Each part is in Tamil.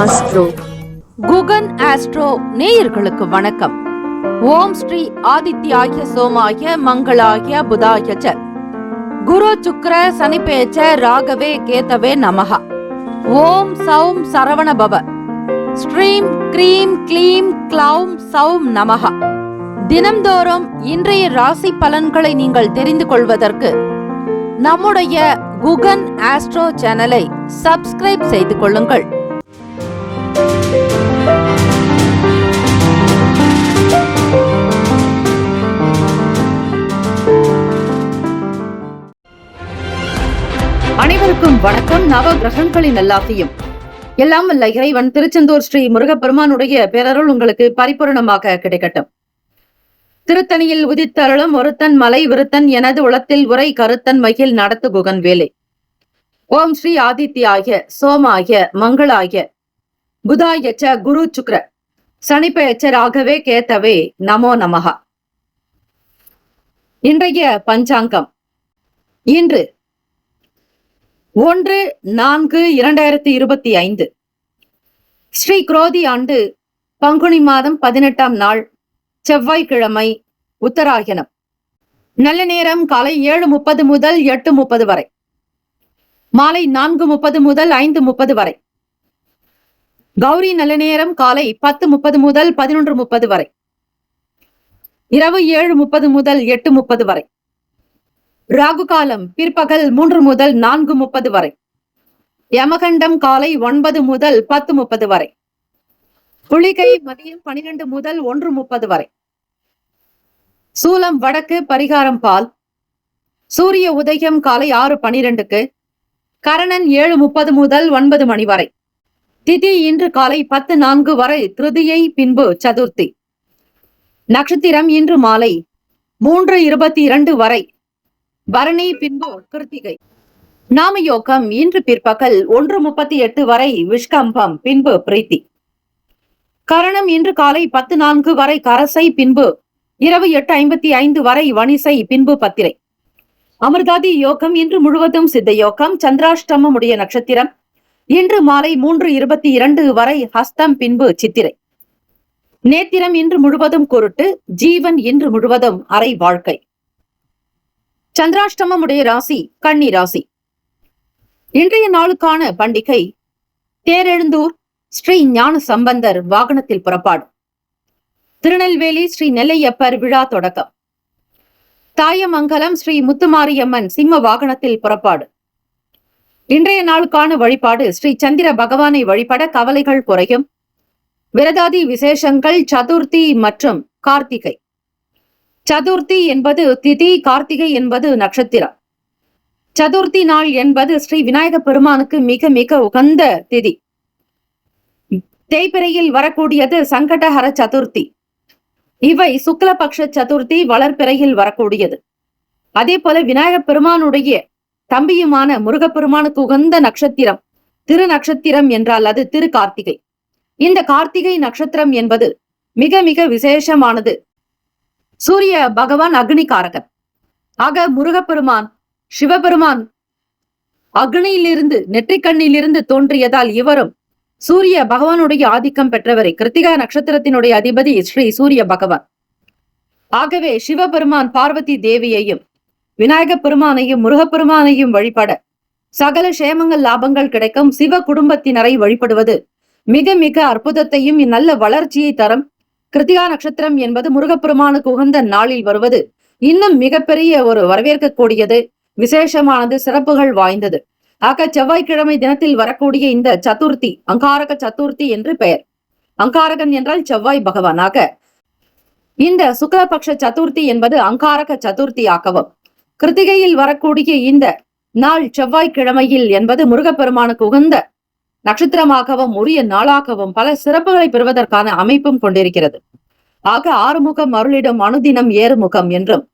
ஆஸ்ட்ரோ. குகன் ஆஸ்ட்ரோ நேயர்களுக்கு வணக்கம். ஓம் ஸ்ரீ ஆதித்யாய சோமாய மங்களாய புதாய ச குரு சுக்ர சனிபேச்ச ராகவே கேதவே நமஹ. ஓம் சௌம் சரவண பவ. ஸ்ரீம் க்ரீம் க்ளீம் க்ளௌம் சௌம் நமஹ. தினம்தோறும் இன்றைய ராசி பலன்களை நீங்கள் தெரிந்து கொள்வதற்கு நம்முடைய குகன் ஆஸ்ட்ரோ சேனலை சப்ஸ்கிரைப் செய்து கொள்ளுங்கள். அனைவருக்கும் வணக்கம். நவ கிரகங்களின் நல்லாசியும் எல்லாம் வல்ல இறைவன் திருச்செந்தூர் ஸ்ரீ முருகப்பெருமானுடைய பேரருள் உங்களுக்கு பரிபூரணமாக கிடைக்கட்டும். திருத்தணியில் உதித்தருளும் ஒருத்தன் மலை விருத்தன் எனது உளத்தில் உரை கருத்தன் மகிழ் நடத்து குகன் வேலை. ஓம் ஸ்ரீ ஆதித்யாய சோமாய மங்களாய புதாய ச குரு சுக்ர சனிபெயச்ச ராகவே கேதவே நமோ நமஹ. இன்றைய பஞ்சாங்கம் இன்று 1/4/2025 ஸ்ரீ குரோதி ஆண்டு பங்குனி மாதம் 18ஆம் நாள் செவ்வாய்க்கிழமை, உத்தராயணம். நல்ல நேரம் காலை 7:30 முதல் 8:30 வரை, மாலை 4:30 முதல் 5:30 வரை. கௌரி நல்ல நேரம் காலை 10:30 முதல் 11:30 வரை, இரவு 7:30 முதல் 8:30 வரை. ராகு காலம் பிற்பகல் 3 முதல் 4:30 வரை. யமகண்டம் காலை 9 முதல் 10:30 வரை. குளிகை மதியம் 12 முதல் 1:30 வரை. சூலம் வடக்கு, பரிகாரம் பால். சூரிய உதயம் காலை 6:12க்கு. கரணன் 7:30 முதல் 9 மணி வரை. திதி இன்று காலை 10:04 வரை திருதியை, பின்பு சதுர்த்தி. நட்சத்திரம் இன்று மாலை 3:22 வரை பரணி, பின்பு கிருத்திகை. நாமயோகம் இன்று பிற்பகல் 1:38 வரை விஷ்கம்பம், பின்பு பிரீத்தி. கரணம் இன்று காலை 10:04 வரை கரசை, பின்பு இரவு 8:55 வரை வணிசை, பின்பு பத்திரை. அமிர்தாதி யோகம் இன்று முழுவதும் சித்த யோகம். சந்திராஷ்டமம் உடைய நட்சத்திரம் இன்று மாலை 3:22 வரை ஹஸ்தம், பின்பு சித்திரை. நேத்திரம் இன்று முழுவதும் குருட்டு. ஜீவன் இன்று முழுவதும் அரை வாழ்க்கை. சந்திராஷ்டமம் உடைய ராசி கன்னி ராசி. இன்றைய நாளுக்கான பண்டிகை தேரெழுந்தூர் ஸ்ரீ ஞான சம்பந்தர் வாகனத்தில் புறப்பாடு. திருநெல்வேலி ஸ்ரீ நெல்லையப்பர் விழா தொடக்கம். தாயமங்கலம் ஸ்ரீ முத்துமாரியம்மன் சிம்ம வாகனத்தில் புறப்பாடு. இன்றைய நாளுக்கான வழிபாடு ஸ்ரீ சந்திர பகவானை வழிபட கவலைகள் குறையும். விரதாதி விசேஷங்கள் சதுர்த்தி மற்றும் கார்த்திகை. சதுர்த்தி என்பது திதி, கார்த்திகை என்பது நட்சத்திரம். சதுர்த்தி நாள் என்பது ஸ்ரீ விநாயக பெருமானுக்கு மிக மிக உகந்த திதி. தேய்பிறையில் வரக்கூடியது சங்கடஹர சதுர்த்தி. இவை சுக்லபக்ஷ சதுர்த்தி வளர்பிறையில் வரக்கூடியது. அதே போல விநாயக பெருமானுடைய தம்பியுமான முருகப்பெருமானுக்கு உகந்த நட்சத்திரம் திரு நட்சத்திரம் என்றால் அது திரு கார்த்திகை. இந்த கார்த்திகை நட்சத்திரம் என்பது மிக மிக விசேஷமானது. சூரிய பகவான் அக்னிகாரகன். ஆக முருகப்பெருமான் சிவபெருமான் அக்னியிலிருந்து நெற்றிக்கண்ணிலிருந்து தோன்றியதால் இவரும் சூரிய பகவானுடைய ஆதிக்கம் பெற்றவரை. கிருத்திகா நட்சத்திரத்தினுடைய அதிபதி ஸ்ரீ சூரிய பகவான். ஆகவே சிவபெருமான் பார்வதி தேவியையும் விநாயக பெருமானையும் முருகப்பெருமானையும் வழிபட சகல சேமங்கள் லாபங்கள் கிடைக்கும். சிவ குடும்பத்தினரை வழிபடுவது மிக மிக அற்புதத்தையும் நல்ல வளர்ச்சியை தரும். கிருத்திகா நட்சத்திரம் என்பது முருகப்பெருமானுக்கு உகந்த நாளில் வருவது இன்னும் மிகப்பெரிய ஒரு வரவேற்கக்கூடியது, விசேஷமானது, சிறப்புகள் வாய்ந்தது. ஆக செவ்வாய்க்கிழமை தினத்தில் வரக்கூடிய இந்த சதுர்த்தி அங்காரக சதுர்த்தி என்று பெயர். அங்காரகன் என்றால் செவ்வாய் பகவான். ஆக இந்த சுக்லபக்ஷ சதுர்த்தி என்பது அங்காரக சதுர்த்தி ஆகவும், கிருத்திகையில் வரக்கூடிய இந்த நாள் செவ்வாய்க்கிழமையில் என்பது முருகப்பெருமானுக்கு உகந்த நட்சத்திரமாகவும் உரிய நாளாகவும் பல சிறப்புகளை பெறுவதற்கான அமைப்பும் கொண்டிருக்கிறது. ஆக ஆறுமுகம் அருளிடும் அனுதினம் ஏறுமுகம் என்றும்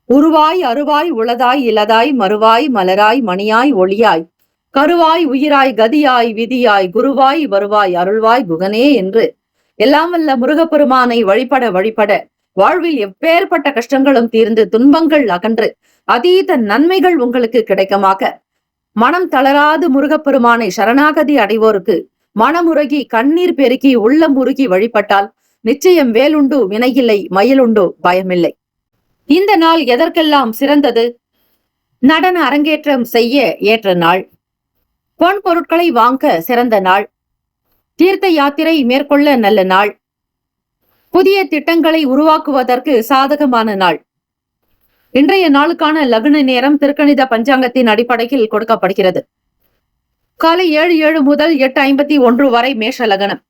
உருவாய் அருவாய் உளதாய் இலதாய் மறுவாய் மலராய் மணியாய் ஒளியாய் கருவாய் உயிராய் கதியாய் விதியாய் குருவாய் வருவாய் அருள்வாய் குகனே என்று எல்லாம் வல்ல முருகப்பெருமானை வழிபட வழிபட வாழ்வில் எப்பேற்பட்ட கஷ்டங்களும் தீர்ந்து துன்பங்கள் அகன்று அதீத நன்மைகள் உங்களுக்கு கிடைக்குமாக. மனம் தளராது முருகப்பெருமானை சரணாகதி அடைவோருக்கு மனமுருகி கண்ணீர் பெருக்கி உள்ளம் உருகி வழிபட்டால் நிச்சயம் வேலுண்டு வினையில்லை, மயிலுண்டு பயமில்லை. இந்த நாள் எதற்கெல்லாம் சிறந்தது? நடன அரங்கேற்றம் செய்ய ஏற்ற நாள், பொன் பொருட்களை வாங்க சிறந்த நாள், தீர்த்த யாத்திரை மேற்கொள்ள நல்ல நாள், புதிய திட்டங்களை உருவாக்குவதற்கு சாதகமான நாள். இன்றைய நாளுக்கான லக்ன நேரம் திருக்கணித பஞ்சாங்கத்தின் அடிப்படையில் கொடுக்கப்படுகிறது. காலை 7:07 முதல் 8:51 வரை மேஷ லக்னம்,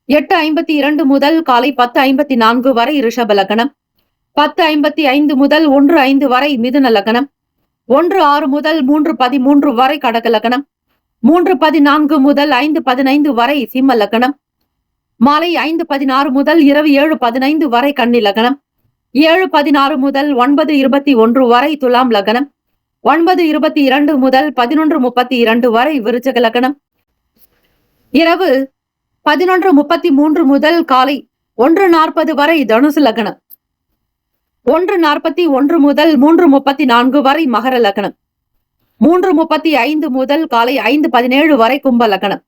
8:52 முதல் காலை 10:54 வரை ரிஷப லக்னம், 10:55 முதல் 1:05 வரை மிதுன லக்னம், 1:06 முதல் 3:13 வரை கடக லக்னம், 3:14 முதல் 5:15 வரை சிம்ம லக்னம், மாலை 5:16 முதல் இரவு 7:15 வரை கன்னி லக்னம், 7:16 முதல் 9:21 வரை துலாம் லக்னம், 9:22 முதல் 11:32 வரை விருச்சக லக்னம், இரவு 11:33 முதல் காலை 1:40 வரை தனுசு லக்னம், 1:41 முதல் 3:34 வரை மகர லக்னம், 3:35 முதல் காலை 5:17 வரை கும்ப லக்னம்,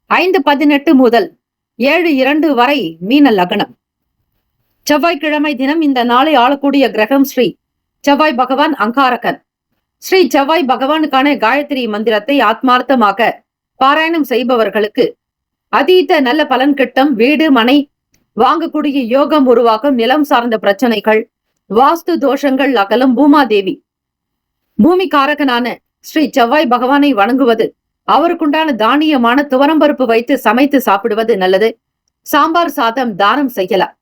5:18 முதல் 7:02 வரை மீன லக்னம். செவ்வாய்க்கிழமை தினம் இந்த நாளை ஆளக்கூடிய கிரகம் ஸ்ரீ செவ்வாய் பகவான் அங்காரகன். ஸ்ரீ செவ்வாய் பகவானுக்கான காயத்ரி மந்திரத்தை ஆத்மார்த்தமாக பாராயணம் செய்பவர்களுக்கு அதீத நல்ல பலன் கிட்டம். வீடு மனை வாங்கக்கூடிய யோகம் உருவாகும். நிலம் சார்ந்த பிரச்சனைகள், வாஸ்து தோஷங்கள் அகலும். பூமாதேவி பூமி காரகனான ஸ்ரீ செவ்வாய் பகவானை வணங்குவது, அவருக்குண்டான தானியமான துவரம்பருப்பு வைத்து சமைத்து சாப்பிடுவது நல்லது. சாம்பார் சாதம் தானம் செய்யலாம்.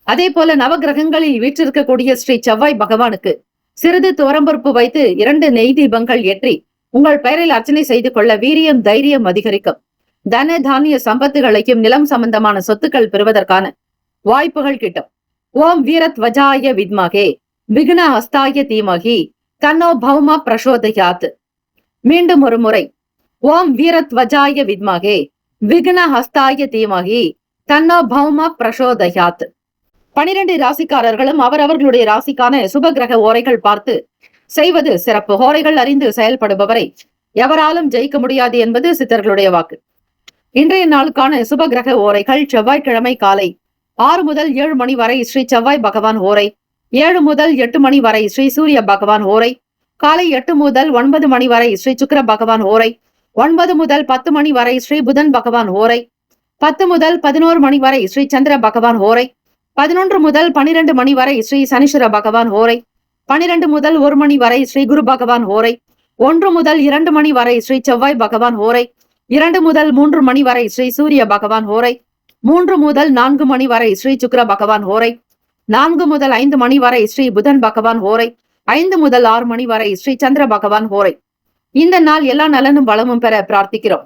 அதே போல நவகிரகங்களில் வீற்றிருக்கக்கூடிய ஸ்ரீ செவ்வாய் பகவானுக்கு சிறிது துவரம்பருப்பு வைத்து 2 நெய் தீபங்கள் ஏற்றி உங்கள் பெயரில் அர்ச்சனை செய்து கொள்ள வீரியம் தைரியம் அதிகரிக்கும். தன தானிய சம்பத்துகளையும் நிலம் சம்பந்தமான சொத்துக்கள் பெறுவதற்கான வாய்ப்புகள் கிட்டும். ஓம் வீரத்வஜாய வித்மகே விக்ன ஹஸ்தாய தீமகி தன்னோ பௌமா பிரசோதயாத். மீண்டும் ஒரு முறை, ஓம் வீரத்வஜாய வித்மகே விக்ன ஹஸ்தாய தீமகி தன்னோ பௌமா பிரசோதயாத். 12 ராசிக்காரர்களும் அவரவர்களுடைய ராசிக்கான சுப கிரக ஓரைகள் பார்த்து செய்வது சிறப்பு. ஓரைகள் அறிந்து செயல்படுபவரை எவராலும் ஜெயிக்க முடியாது என்பது சித்தர்களுடைய வாக்கு. இன்றைய நாளுக்கான சுப கிரக ஓரைகள்: செவ்வாய்க்கிழமை காலை 6 முதல் 7 மணி வரை ஸ்ரீ செவ்வாய் பகவான் ஓரை, 7 முதல் 8 மணி வரை ஸ்ரீ சூரிய பகவான் ஓரை, காலை 8 முதல் 9 மணி வரை ஸ்ரீ சுக்கிர பகவான் ஓரை, 9 முதல் 10 மணி வரை ஸ்ரீ புதன் பகவான் ஓரை, 10 முதல் 11 மணி வரை ஸ்ரீ சந்திர பகவான் ஓரை, 11 முதல் 12 மணி வரை ஸ்ரீ சனீஸ்வர பகவான் ஓரை, 12 முதல் 1 மணி வரை ஸ்ரீ குரு பகவான் ஓரை, 1 முதல் 2 மணி வரை ஸ்ரீ செவ்வாய் பகவான் ஓரை, 2 முதல் 3 மணி வரை ஸ்ரீ சூரிய பகவான் ஓரை, 3 முதல் 4 மணி வரை ஸ்ரீ சுக்கிர பகவான் ஓரை, 4 முதல் 5 மணி வரை ஸ்ரீ புதன் பகவான் ஓரை, 5 முதல் 6 மணி வரை ஸ்ரீ சந்திர பகவான் ஓரை. இந்த நாள் எல்லா நலனும் வளமும் பெற பிரார்த்திக்கிறோம்.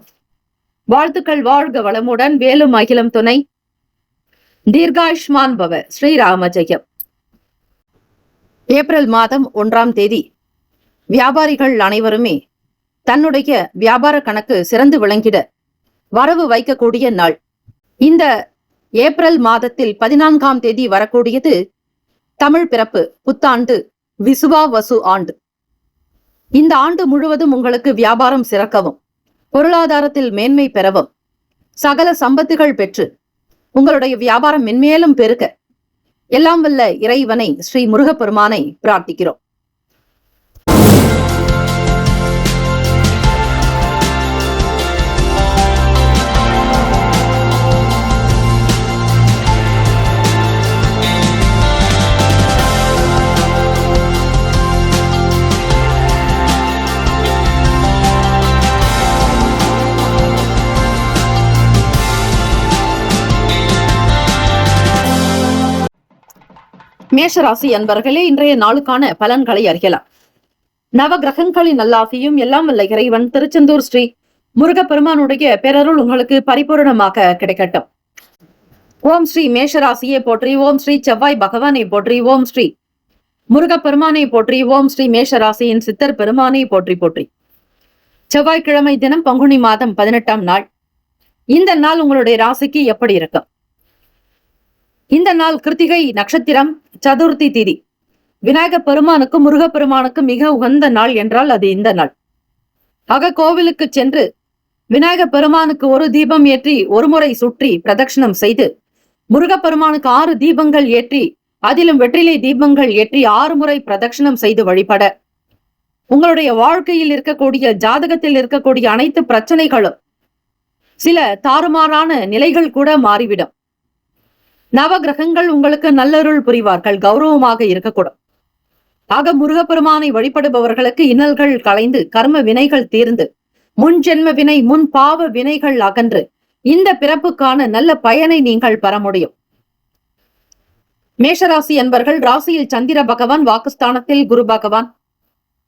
வாழ்த்துக்கள். வாழ்க வளமுடன். வேலும் அகிலம் துணை. தீர்காயுஷ்மான் பவ. ஸ்ரீராம ஜெயம். ஏப்ரல் மாதம் 1ஆம் தேதி வியாபாரிகள் அனைவருமே தன்னுடைய வியாபார கணக்கு சிறந்து விளங்கிட வரவு வைக்கக்கூடிய நாள். இந்த ஏப்ரல் மாதத்தில் 14ஆம் தேதி வரக்கூடியது தமிழ் பிறப்பு புத்தாண்டு, விசுவாவசு ஆண்டு. இந்த ஆண்டு முழுவதும் உங்களுக்கு வியாபாரம் சிறக்கவும், பொருளாதாரத்தில் மேன்மை பெறவும், சகல சம்பத்துகள் பெற்று உங்களுடைய வியாபாரம் மென்மேலும் பெருக எல்லாம் வல்ல இறைவனை ஸ்ரீ முருகப்பெருமானை பிரார்த்திக்கிறோம். மேஷராசி அன்பர்களே, இன்றைய நாளுக்கான பலன்களை அறியலாம். நவ கிரகங்களின் நல்லாசியும் எல்லாம் வல்ல இறைவன் திருச்செந்தூர் ஸ்ரீ முருகப்பெருமானுடைய பேரருள் உங்களுக்கு பரிபூரணமாக கிடைக்கட்டும். ஓம் ஸ்ரீ மேஷராசியை போற்றி, ஓம் ஸ்ரீ செவ்வாய் பகவானை போற்றி, ஓம் ஸ்ரீ முருகப்பெருமானை போற்றி, ஓம் ஸ்ரீ மேஷராசியின் சித்தர் பெருமானை போற்றி போற்றி. செவ்வாய்க்கிழமை தினம் பங்குனி மாதம் 18ஆம் நாள். இந்த நாள் உங்களுடைய ராசிக்கு எப்படி இருக்கும்? இந்த நாள் கிருத்திகை நட்சத்திரம், சதுர்த்தி திதி. விநாயக பெருமானுக்கும் முருகப்பெருமானுக்கும் மிக உகந்த நாள் என்றால் அது இந்த நாள். ஆக கோவிலுக்கு சென்று விநாயக பெருமானுக்கு ஒரு தீபம் ஏற்றி ஒரு முறை சுற்றி பிரதட்சணம் செய்து, முருகப்பெருமானுக்கு 6 தீபங்கள் ஏற்றி அதிலும் வெற்றிலை தீபங்கள் ஏற்றி 6 முறை பிரதட்சணம் செய்து வழிபட உங்களுடைய வாழ்க்கையில் இருக்கக்கூடிய ஜாதகத்தில் இருக்கக்கூடிய அனைத்து பிரச்சனைகளும் சில தாறுமாறான நிலைகள் கூட மாறிவிடும். நவ கிரகங்கள் உங்களுக்கு நல்லருள் புரிவார்கள், கௌரவமாக இருக்கக்கூடும். ஆக முருகப்பெருமானை வழிபடுபவர்களுக்கு இன்னல்கள் களைந்து, கர்ம வினைகள் தீர்ந்து, முன் ஜென்ம வினை, முன் பாவ வினைகள் அகன்று இந்த பிறப்புக்கான நல்ல பயனை நீங்கள் பெற முடியும். மேஷராசி என்பர்கள் ராசியில் சந்திர பகவான், வாக்குஸ்தானத்தில் குரு பகவான்,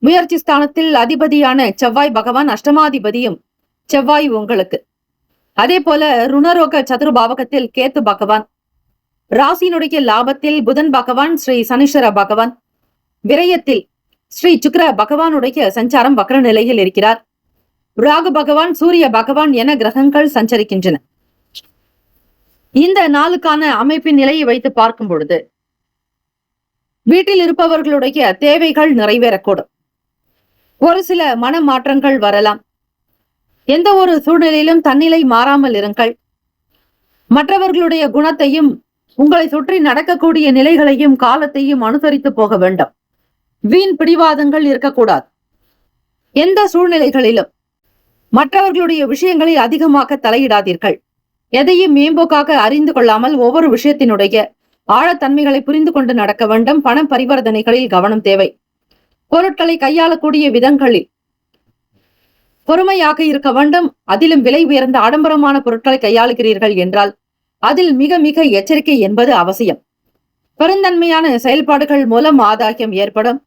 முயற்சி ஸ்தானத்தில் அதிபதியான செவ்வாய் பகவான், அஷ்டமாதிபதியும் செவ்வாய் உங்களுக்கு. அதே போல ருணரோக சதுர்பாவகத்தில் கேத்து பகவான், ராசியினுடைய லாபத்தில் புதன் பகவான், ஸ்ரீ சனீஸ்வர பகவான், விரயத்தில் ஸ்ரீ சுக்கிர பகவானுடைய சஞ்சாரம் வக்ர நிலையில் இருக்கிறார். ராகு பகவான், சூரிய பகவான் என கிரகங்கள் சஞ்சரிக்கின்றன. இந்த நாளுக்கான அமைப்பின் நிலையை வைத்து பார்க்கும் பொழுது வீட்டில் இருப்பவர்களுடைய தேவைகள் நிறைவேறக்கூடும். ஒரு சில மன மாற்றங்கள் வரலாம். எந்த ஒரு சூழ்நிலையிலும் தன்னிலை மாறாமல் இருங்கள். மற்றவர்களுடைய குணத்தையும் உங்களை சுற்றி நடக்கக்கூடிய நிலைகளையும் காலத்தையும் அனுசரித்து போக வேண்டும். வீண் பிடிவாதங்கள் இருக்கக்கூடாது. எந்த சூழ்நிலைகளிலும் மற்றவர்களுடைய விஷயங்களை அதிகமாக தலையிடாதீர்கள். எதையும் மேம்போக்காக அறிந்து கொள்ளாமல் ஒவ்வொரு விஷயத்தினுடைய ஆழத்தன்மைகளை புரிந்து கொண்டு நடக்க வேண்டும். பண பரிவர்த்தனைகளில் கவனம் தேவை. பொருட்களை கையாளக்கூடிய விதங்களில் பொறுமையாக இருக்க வேண்டும். அதிலும் விலை உயர்ந்த ஆடம்பரமான பொருட்களை கையாளுகிறீர்கள் என்றால் அதில் மிக மிக எச்சரிக்கை என்பது அவசியம். பெருந்தன்மையான செயல்பாடுகள் மூலம் ஆதாயம் ஏற்படும்.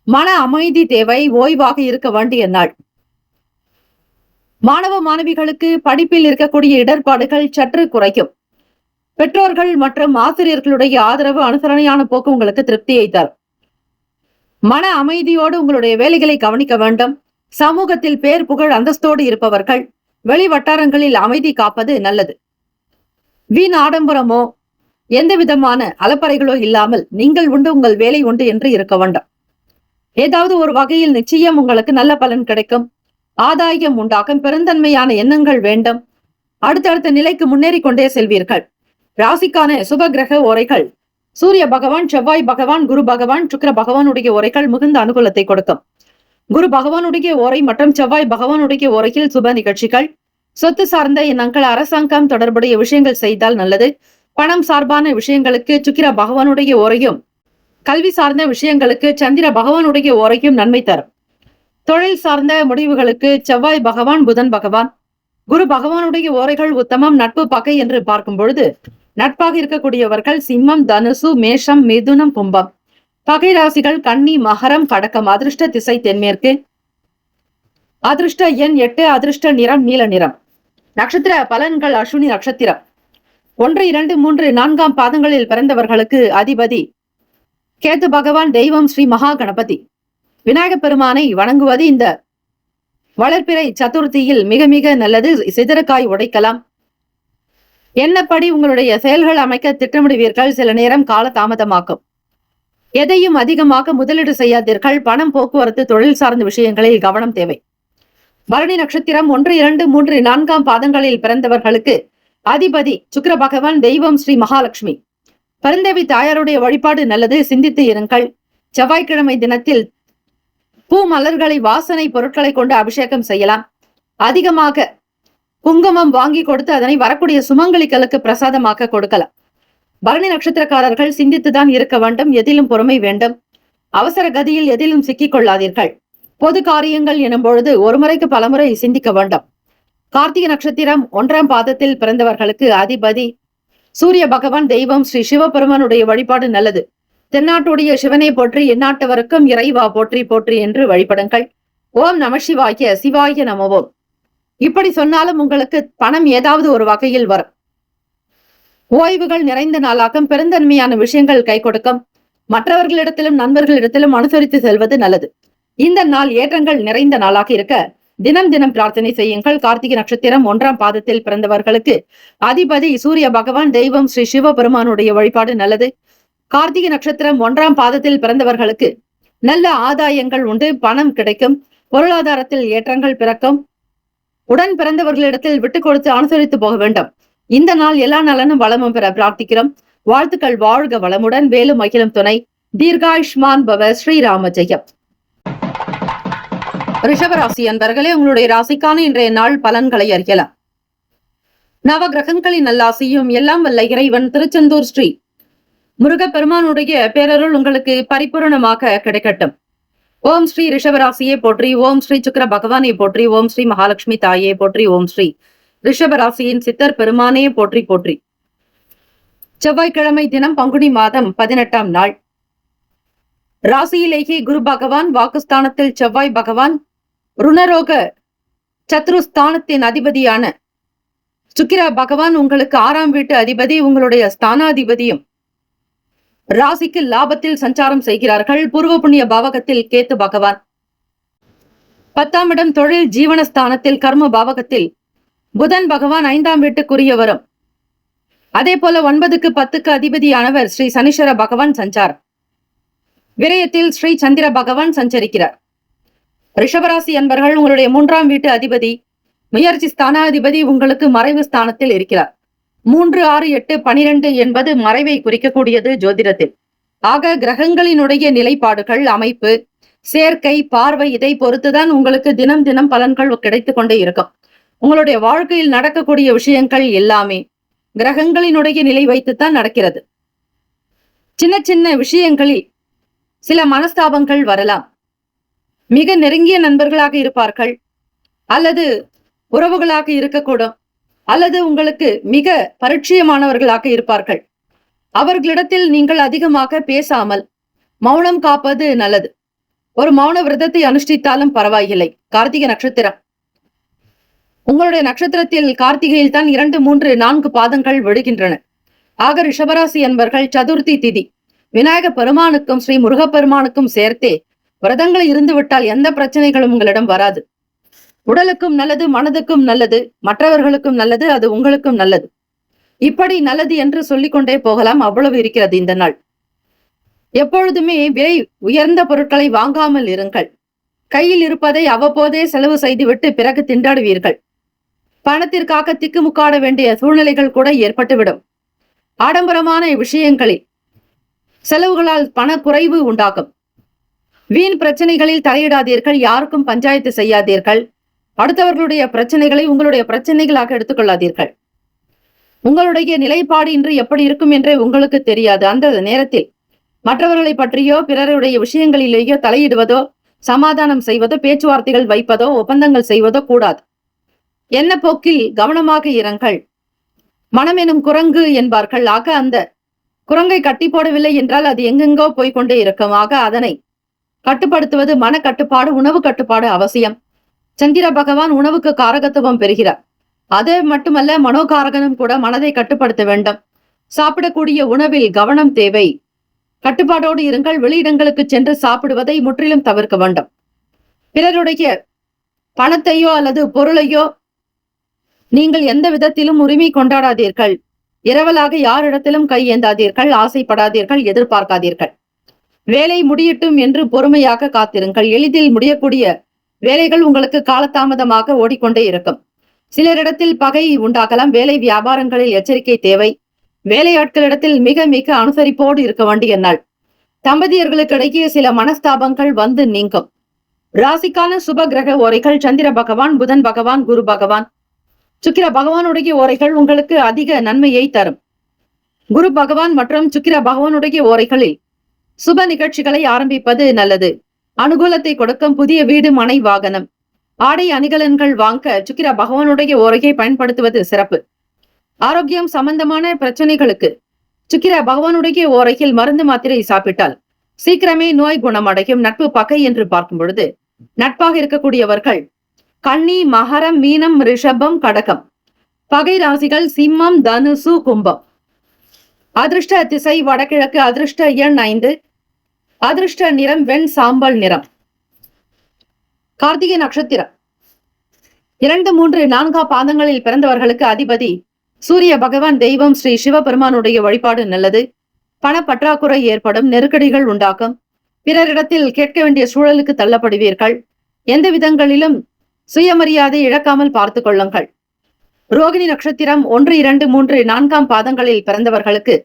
மன அமைதி தேவை. ஓய்வாக இருக்க வேண்டிய நாள். மாணவ மாணவிகளுக்கு படிப்பில் இருக்கக்கூடிய இடர்பாடுகள் சற்று குறைக்கும். பெற்றோர்கள் மற்றும் ஆசிரியர்களுடைய ஆதரவு, அனுசரணையான போக்கு உங்களுக்கு திருப்தியை தரும். மன அமைதியோடு உங்களுடைய வேலைகளை கவனிக்க வேண்டும். சமூகத்தில் பேர் புகழ் அந்தஸ்தோடு இருப்பவர்கள் வெளி வட்டாரங்களில் அமைதி காப்பது நல்லது. வீண் ஆடம்பரமோ எந்த விதமான அலப்பறைகளோ இல்லாமல் நீங்கள் உண்டு உங்கள் வேலை உண்டு என்று இருக்க வேண்டும். ஏதாவது ஒரு வகையில் நிச்சயம் உங்களுக்கு நல்ல பலன் கிடைக்கும். ஆதாயம் உண்டாகும். பெருந்தன்மையான எண்ணங்கள் வேண்டும். அடுத்தடுத்த நிலைக்கு முன்னேறி கொண்டே செல்வீர்கள். ராசிக்கான சுப கிரக உரைகள் சூரிய பகவான், செவ்வாய் பகவான், குரு பகவான், சுக்கிர பகவானுடைய உரைகள் மிகுந்த அனுகூலத்தை கொடுக்கும். குரு பகவானுடைய ஓரை மற்றும் செவ்வாய் பகவானுடைய ஓரையில் சுப நிகழ்ச்சிகள், சொத்து சார்ந்த எண்ணங்கள், அரசாங்கம் தொடர்புடைய விஷயங்கள் செய்தால் நல்லது. பணம் சார்பான விஷயங்களுக்கு சுக்கிர பகவானுடைய ஓரையும், கல்வி சார்ந்த விஷயங்களுக்கு சந்திர பகவானுடைய ஓரையும் நன்மை தரும். தொழில் சார்ந்த முடிவுகளுக்கு செவ்வாய் பகவான், புதன் பகவான், குரு பகவானுடைய ஓரைகள் உத்தமம். நட்பு பகை என்று பார்க்கும் பொழுது நட்பாக இருக்கக்கூடியவர்கள் சிம்மம், தனுசு, மேஷம், மிதுனம், கும்பம். பகை ராசிகள் கன்னி, மகரம், கடகம். அதிர்ஷ்ட திசை தென்மேற்கு. அதிர்ஷ்ட எண் 8. அதிர்ஷ்ட நிறம் நீல நிறம். நட்சத்திர பலன்கள் அஸ்வினி நட்சத்திரம் 1, 2, 3, 4 பாதங்களில் பிறந்தவர்களுக்கு அதிபதி கேத்து பகவான். தெய்வம் ஸ்ரீ மகா கணபதி. விநாயக பெருமானை வணங்குவது இந்த வளர்ப்பிறை சதுர்த்தியில் மிக மிக நல்லது. சிதறக்காய் உடைக்கலாம். என்னப்படி உங்களுடைய செயல்கள் அமைக்க திட்டமிடுவீர்கள். சில நேரம் கால தாமதமாக்கும். எதையும் அதிகமாக முதலீடு செய்யாதீர்கள். பணம், போக்குவரத்து, தொழில் சார்ந்த விஷயங்களில் கவனம் தேவை. பரணி நட்சத்திரம் 1, 2, 3, 4 பாதங்களில் பிறந்தவர்களுக்கு அதிபதி சுக்கிர பகவான். தெய்வம் ஸ்ரீ மகாலட்சுமி. பரந்தேவி தாயாருடைய வழிபாடு நல்லது. சிந்தித்து இருங்கள். செவ்வாய்க்கிழமை தினத்தில் பூ, மலர்களை, வாசனை பொருட்களை கொண்டு அபிஷேகம் செய்யலாம். அதிகமாக குங்குமம் வாங்கி கொடுத்து அதனை வரக்கூடிய சுமங்கலிகளுக்கு பிரசாதமாக கொடுக்கலாம். பரணி நட்சத்திரக்காரர்கள் சிந்தித்துதான் இருக்க வேண்டும். எதிலும் பொறுமை வேண்டும். அவசர கதியில் எதிலும் சிக்கிக் கொள்ளாதீர்கள். பொது காரியங்கள் எனும் பொழுது ஒரு முறைக்கு பலமுறை சிந்திக்க வேண்டும். கார்த்திகை நட்சத்திரம் 1 பாதத்தில் பிறந்தவர்களுக்கு அதிபதி சூரிய பகவான். தெய்வம் ஸ்ரீ சிவபெருமானுடைய வழிபாடு நல்லது. தென்னாட்டுடைய சிவனை போற்றி, எந்நாட்டவருக்கும் இறைவா போற்றி போற்றி என்று வழிபடுங்கள். ஓம் நம சிவாய. சிவாய நமவோம். இப்படி சொன்னாலும் உங்களுக்கு பணம் ஏதாவது ஒரு வகையில் வரும். ஓய்வுகள் நிறைந்த நாளாகும். பெருந்தன்மையான விஷயங்கள் கை கொடுக்கும். மற்றவர்களிடத்திலும் நண்பர்களிடத்திலும் அனுசரித்து செல்வது நல்லது. இந்த நாள் ஏற்றங்கள் நிறைந்த நாளாக இருக்க தினம் தினம் பிரார்த்தனை செய்யுங்கள். கார்த்திகை நட்சத்திரம் 1 பாதத்தில் பிறந்தவர்களுக்கு அதிபதி சூரிய பகவான். தெய்வம் ஸ்ரீ சிவபெருமானுடைய வழிபாடு நல்லது. கார்த்திகை நட்சத்திரம் 1 பாதத்தில் பிறந்தவர்களுக்கு நல்ல ஆதாயங்கள் உண்டு. பணம் கிடைக்கும். பொருளாதாரத்தில் ஏற்றங்கள் பிறக்கும். உடன் பிறந்தவர்களிடத்தில் விட்டுக் கொடுத்து அனுசரித்து போக வேண்டும். இந்த நாள் எல்லா நலனும் வளமும் பெற பிரார்த்திக்கிறோம். வாழ்த்துக்கள். வாழ்க வளமுடன். வேலும் மகிழும் துணை. தீர்காயுஷ்மான் பவ. ஸ்ரீராம ஜெயம். ரிஷபராசி அன்பர்களே, உங்களுடைய ராசிக்கான இன்றைய நாள் பலன்களை அறியலாம். நவ கிரகங்களின் நல்லாசியும் எல்லாம் வல்ல இறைவன் திருச்செந்தூர் ஸ்ரீ முருகப்பெருமானுடைய பேரருள் உங்களுக்கு பரிபூரணமாக கிடைக்கட்டும். ஓம் ஸ்ரீ ரிஷபராசியை போற்றி. ஓம் ஸ்ரீ சுக்கிர பகவானை போற்றி. ஓம் ஸ்ரீ மகாலட்சுமி தாயை போற்றி. ஓம் ஸ்ரீ ரிஷபராசியின் சித்தர் பெருமானே போற்றி போற்றி. செவ்வாய்க்கிழமை தினம் பங்குனி மாதம் 18ஆம் நாள். ராசியிலேயே குரு பகவான், வாக்குஸ்தானத்தில் செவ்வாய் பகவான், ருணரோக சத்ருஸ்தானத்தின் அதிபதியான சுக்கிர பகவான் உங்களுக்கு 6ஆம் வீட்டு அதிபதி, உங்களுடைய ஸ்தானாதிபதியும் ராசிக்கு லாபத்தில் சஞ்சாரம் செய்கிறார்கள். பூர்வ புண்ணிய பாவகத்தில் கேத்து பகவான், 10ஆம் இடம் தொழில் ஜீவனஸ்தானத்தில் கர்ம பாவகத்தில் புதன் பகவான் 5ஆம் வீட்டுக்குரியவரும், அதே போல 9க்கு 10க்கு அதிபதியானவர் ஸ்ரீ சனீஸ்வர பகவான் சஞ்சாரம். விரயத்தில் ஸ்ரீ சந்திர பகவான் சஞ்சரிக்கிறார். ரிஷபராசி என்பர்கள், உங்களுடைய 3ஆம் வீட்டு அதிபதி, முயற்சி ஸ்தானாதிபதி உங்களுக்கு மறைவு ஸ்தானத்தில் இருக்கிறார். 3, 6, 8, 12 என்பது மறைவை குறிக்கக்கூடியது ஜோதிடத்தில். ஆக கிரகங்களினுடைய நிலைப்பாடுகள், அமைப்பு, சேர்க்கை, பார்வை இதை பொறுத்துதான் உங்களுக்கு தினம் தினம் பலன்கள் கிடைத்து கொண்டே இருக்கும். உங்களுடைய வாழ்க்கையில் நடக்கக்கூடிய விஷயங்கள் எல்லாமே கிரகங்களினுடைய நிலை வைத்துத்தான் நடக்கிறது. சின்ன சின்ன விஷயங்களில் சில மனஸ்தாபங்கள் வரலாம். மிக நெருங்கிய நண்பர்களாக இருப்பார்கள், அல்லது உறவுகளாக இருக்கக்கூடும், அல்லது உங்களுக்கு மிக பரிச்சயமானவர்களாக இருப்பார்கள். அவர்களிடத்தில் நீங்கள் அதிகமாக பேசாமல் மௌனம் காப்பது நல்லது. ஒரு மௌன விரதத்தை அனுஷ்டித்தாலும் பரவாயில்லை. கார்த்திகை நட்சத்திரம், உங்களுடைய நட்சத்திரத்தில் கார்த்திகையில் தான் 2, 3, 4 பாதங்கள் விடுகின்றன. ஆக ரிஷபராசி என்பர்கள் சதுர்த்தி திதி விநாயக பெருமானுக்கும் ஸ்ரீ முருகப்பெருமானுக்கும் சேர்த்தே விரதங்கள் இருந்து விட்டால் எந்த பிரச்சனைகளும் உங்களிடம் வராது. உடலுக்கும் நல்லது, மனதுக்கும் நல்லது, மற்றவர்களுக்கும் நல்லது, அது உங்களுக்கும் நல்லது. இப்படி நல்லது என்று சொல்லிக்கொண்டே போகலாம். அவ்வளவு இருக்கிறது இந்த நாள். எப்பொழுதுமே விலை உயர்ந்த பொருட்களை வாங்காமல் இருங்கள். கையில் இருப்பதை அவ்வப்போதே செலவு செய்துவிட்டு பிறகு திண்டாடுவீர்கள். பணத்திற்காக திக்குமுக்காட வேண்டிய சூழ்நிலைகள் கூட ஏற்பட்டுவிடும். ஆடம்பரமான விஷயங்களில் செலவுகளால் பணக்குறைவு உண்டாகும். வீண் பிரச்சனைகளில் தலையிடாதீர்கள். யாருக்கும் பஞ்சாயத்து செய்யாதீர்கள். அடுத்தவர்களுடைய பிரச்சனைகளை உங்களுடைய பிரச்சனைகளாக எடுத்துக்கொள்ளாதீர்கள். உங்களுடைய நிலைப்பாடு இன்று எப்படி இருக்கும் என்றே உங்களுக்கு தெரியாது. அந்த நேரத்தில் மற்றவர்களை பற்றியோ பிறருடைய விஷயங்களிலேயோ தலையிடுவதோ, சமாதானம் செய்வதோ, பேச்சுவார்த்தைகள் வைப்பதோ, ஒப்பந்தங்கள் செய்வதோ கூடாது. என்ன போக்கில் கவனமாக இருங்கள். மனம் எனும் குரங்கு என்பார்கள். ஆக அந்த குரங்கை கட்டி போடவில்லை என்றால் அது எங்கெங்கோ போய்கொண்டே இருக்கும். ஆக அதனை கட்டுப்படுத்துவது மன கட்டுப்பாடு, உணவு கட்டுப்பாடு அவசியம். சந்திர பகவான் உணவுக்கு காரகத்துவம் பெறுகிறார். அது மட்டுமல்ல, மனோகாரகனும் கூட மனதை கட்டுப்படுத்த வேண்டும். சாப்பிடக்கூடிய உணவில் கவனம் தேவை. கட்டுப்பாடோடு இருங்கள். வெளியிடங்களுக்கு சென்று சாப்பிடுவதை முற்றிலும் தவிர்க்க வேண்டும். பிறருடைய பணத்தையோ அல்லது பொருளையோ நீங்கள் எந்த விதத்திலும் உரிமை கொண்டாடாதீர்கள். இரவலாக யாரிடத்திலும் கை ஏந்தாதீர்கள். ஆசைப்படாதீர்கள், எதிர்பார்க்காதீர்கள். வேலை முடியட்டும் என்று பொறுமையாக காத்திருங்கள். எளிதில் முடியக்கூடிய வேலைகள் உங்களுக்கு காலதாமதமாக ஓடிக்கொண்டே இருக்கும். சிலரிடத்தில் பகை உண்டாகலாம். வேலை வியாபாரங்களில் எச்சரிக்கை தேவை. வேலையாட்களிடத்தில் மிக மிக அனுசரிப்போடு இருக்க வேண்டிய நாள். தம்பதியர்களுக்கு இடையே சில மனஸ்தாபங்கள் வந்து நீங்கும். ராசிக்கான சுப கிரக ஓரைகள் சந்திர பகவான், புதன் பகவான், குரு பகவான், சுக்கிர பகவானுடைய ஓரைகள் உங்களுக்கு அதிக நன்மையை தரும். குரு பகவான் மற்றும் சுக்கிர பகவானுடைய ஓரைகளில் சுப நிகழ்ச்சிகளை ஆரம்பிப்பது நல்லது. அனுகூலத்தை கொடுக்கும். புதிய வீடு, மனை, வாகனம், ஆடை அணிகலன்கள் வாங்க சுக்கிர பகவானுடைய ஓரையை பயன்படுத்துவது சிறப்பு. ஆரோக்கியம் சம்பந்தமான பிரச்சனைகளுக்கு சுக்கிர பகவானுடைய ஓரையில் மருந்து மாத்திரை சாப்பிட்டால் சீக்கிரமே நோய் குணமடையும். நட்பு பகை என்று பார்க்கும் பொழுது நட்பாக இருக்கக்கூடியவர்கள் கன்னி, மகரம், மீனம், ரிஷபம், கடகம். பகை ராசிகள் சிம்மம், தனுசு, கும்பம். அதிர்ஷ்ட திசை வடகிழக்கு. அதிர்ஷ்ட எண் 5. அதிர்ஷ்ட நிறம் வெண் சாம்பல் நிறம். கார்த்திகை நட்சத்திரம் 2, 3, 4 பாதங்களில் பிறந்தவர்களுக்கு அதிபதி சூரிய பகவான். தெய்வம் ஸ்ரீ சிவபெருமானுடைய வழிபாடு நல்லது. பணப்பற்றாக்குறை ஏற்படும். நெருக்கடிகள் உண்டாகும். பிறரிடத்தில் கேட்க வேண்டிய சூழலுக்கு தள்ளப்படுவீர்கள். எந்த விதங்களிலும் சுயமரியாதை இழக்காமல் பார்த்து கொள்ளுங்கள். ரோகிணி நட்சத்திரம் 1, 2, 3, 4ஆம் பாதங்களில் பிறந்தவர்களுக்கு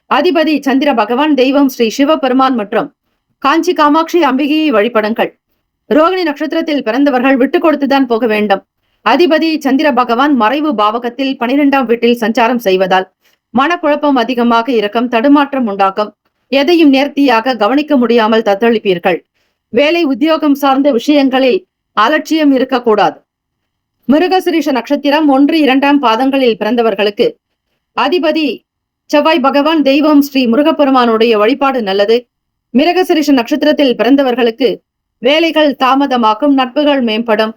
அதிபதி சந்திர பகவான், தெய்வம் ஸ்ரீ சிவபெருமான் மற்றும் காஞ்சி காமாட்சி அம்பிகையை வழிபடுங்கள். ரோகிணி நட்சத்திரத்தில் பிறந்தவர்கள் விட்டுக் கொடுத்துதான் போக வேண்டும். அதிபதி சந்திர பகவான் மறைவு பாவகத்தில் 12ஆம் வீட்டில் சஞ்சாரம் செய்வதால் மனக்குழப்பம் அதிகமாக இருக்கும், தடுமாற்றம் உண்டாக்கும். எதையும் நேர்த்தியாக கவனிக்க முடியாமல் தத்தளிப்பீர்கள். வேலை உத்தியோகம் சார்ந்த விஷயங்களில் அலட்சியம் இருக்கக்கூடாது. மிருகசிரீஷ நட்சத்திரம் 1, 2ஆம் பாதங்களில் பிறந்தவர்களுக்கு அதிபதி செவ்வாய் பகவான், தெய்வம் ஸ்ரீ முருகப்பெருமானுடைய வழிபாடு நல்லது. மிருகசிரீஷ நட்சத்திரத்தில் பிறந்தவர்களுக்கு வேலைகள் தாமதமாகும், நட்புகள் மேம்படும்.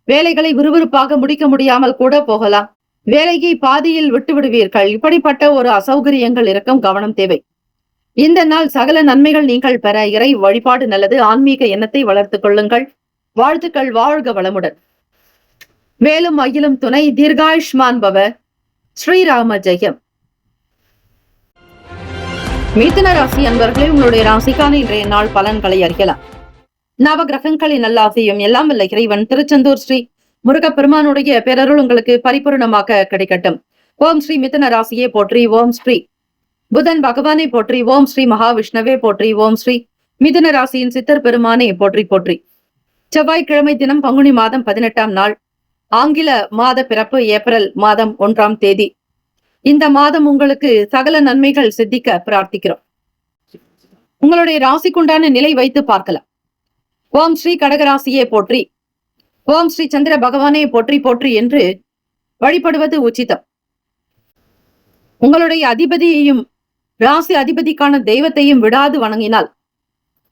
வேலைகளை விறுவிறுப்பாக முடிக்க முடியாமல் கூட போகலாம். வேலையை பாதியில் விட்டு விடுவீர்கள். இப்படிப்பட்ட ஒரு அசௌகரியங்கள் இருக்கும், கவனம் தேவை. இந்த நாள் சகல நன்மைகள் நீங்கள் பெற இறை வழிபாடு நல்லது. ஆன்மீக எண்ணத்தை வளர்த்துக் கொள்ளுங்கள். வாழ்த்துக்கள். வாழ்க வளமுடன். மேலும் அகிலும் துணை. தீர்காயுஷ்மான் பவ. ஸ்ரீராம ஜெயம். மிதுன ராசி அன்பர்களே, உங்களுடைய ராசிக்கான இன்றைய நாள் பலன்களை அறியலாம். நவ கிரகங்களின் நல்லாசையும் எல்லாம் வல்ல இறைவன் திருச்செந்தூர் ஸ்ரீ முருகப்பெருமானுடைய பேரருள் உங்களுக்கு பரிபூர்ணமாக கிடைக்கட்டும். ஓம் ஸ்ரீ மிதுன ராசியை போற்றி. ஓம் ஸ்ரீ புதன் பகவானை போற்றி. ஓம் ஸ்ரீ மகாவிஷ்ணுவே போற்றி. ஓம் ஸ்ரீ மிதுன ராசியின் சித்தர் பெருமானை போற்றி போற்றி. செவ்வாய்க்கிழமை தினம் பங்குனி மாதம் 18ஆம் நாள், ஆங்கில மாத பிறப்பு ஏப்ரல் மாதம் 1ஆம் தேதி. இந்த மாதம் உங்களுக்கு சகல நன்மைகள் சித்திக்க பிரார்த்திக்கிறோம். உங்களுடைய ராசிக்குண்டான நிலை வைத்து பார்க்கலாம். ஓம் ஸ்ரீ கடகராசியை போற்றி. ஓம் ஸ்ரீ சந்திர பகவானை போற்றி போற்றி என்று வழிபடுவது உச்சிதம். உங்களுடைய அதிபதியையும் ராசி அதிபதிக்கான தெய்வத்தையும் விடாது வணங்கினால்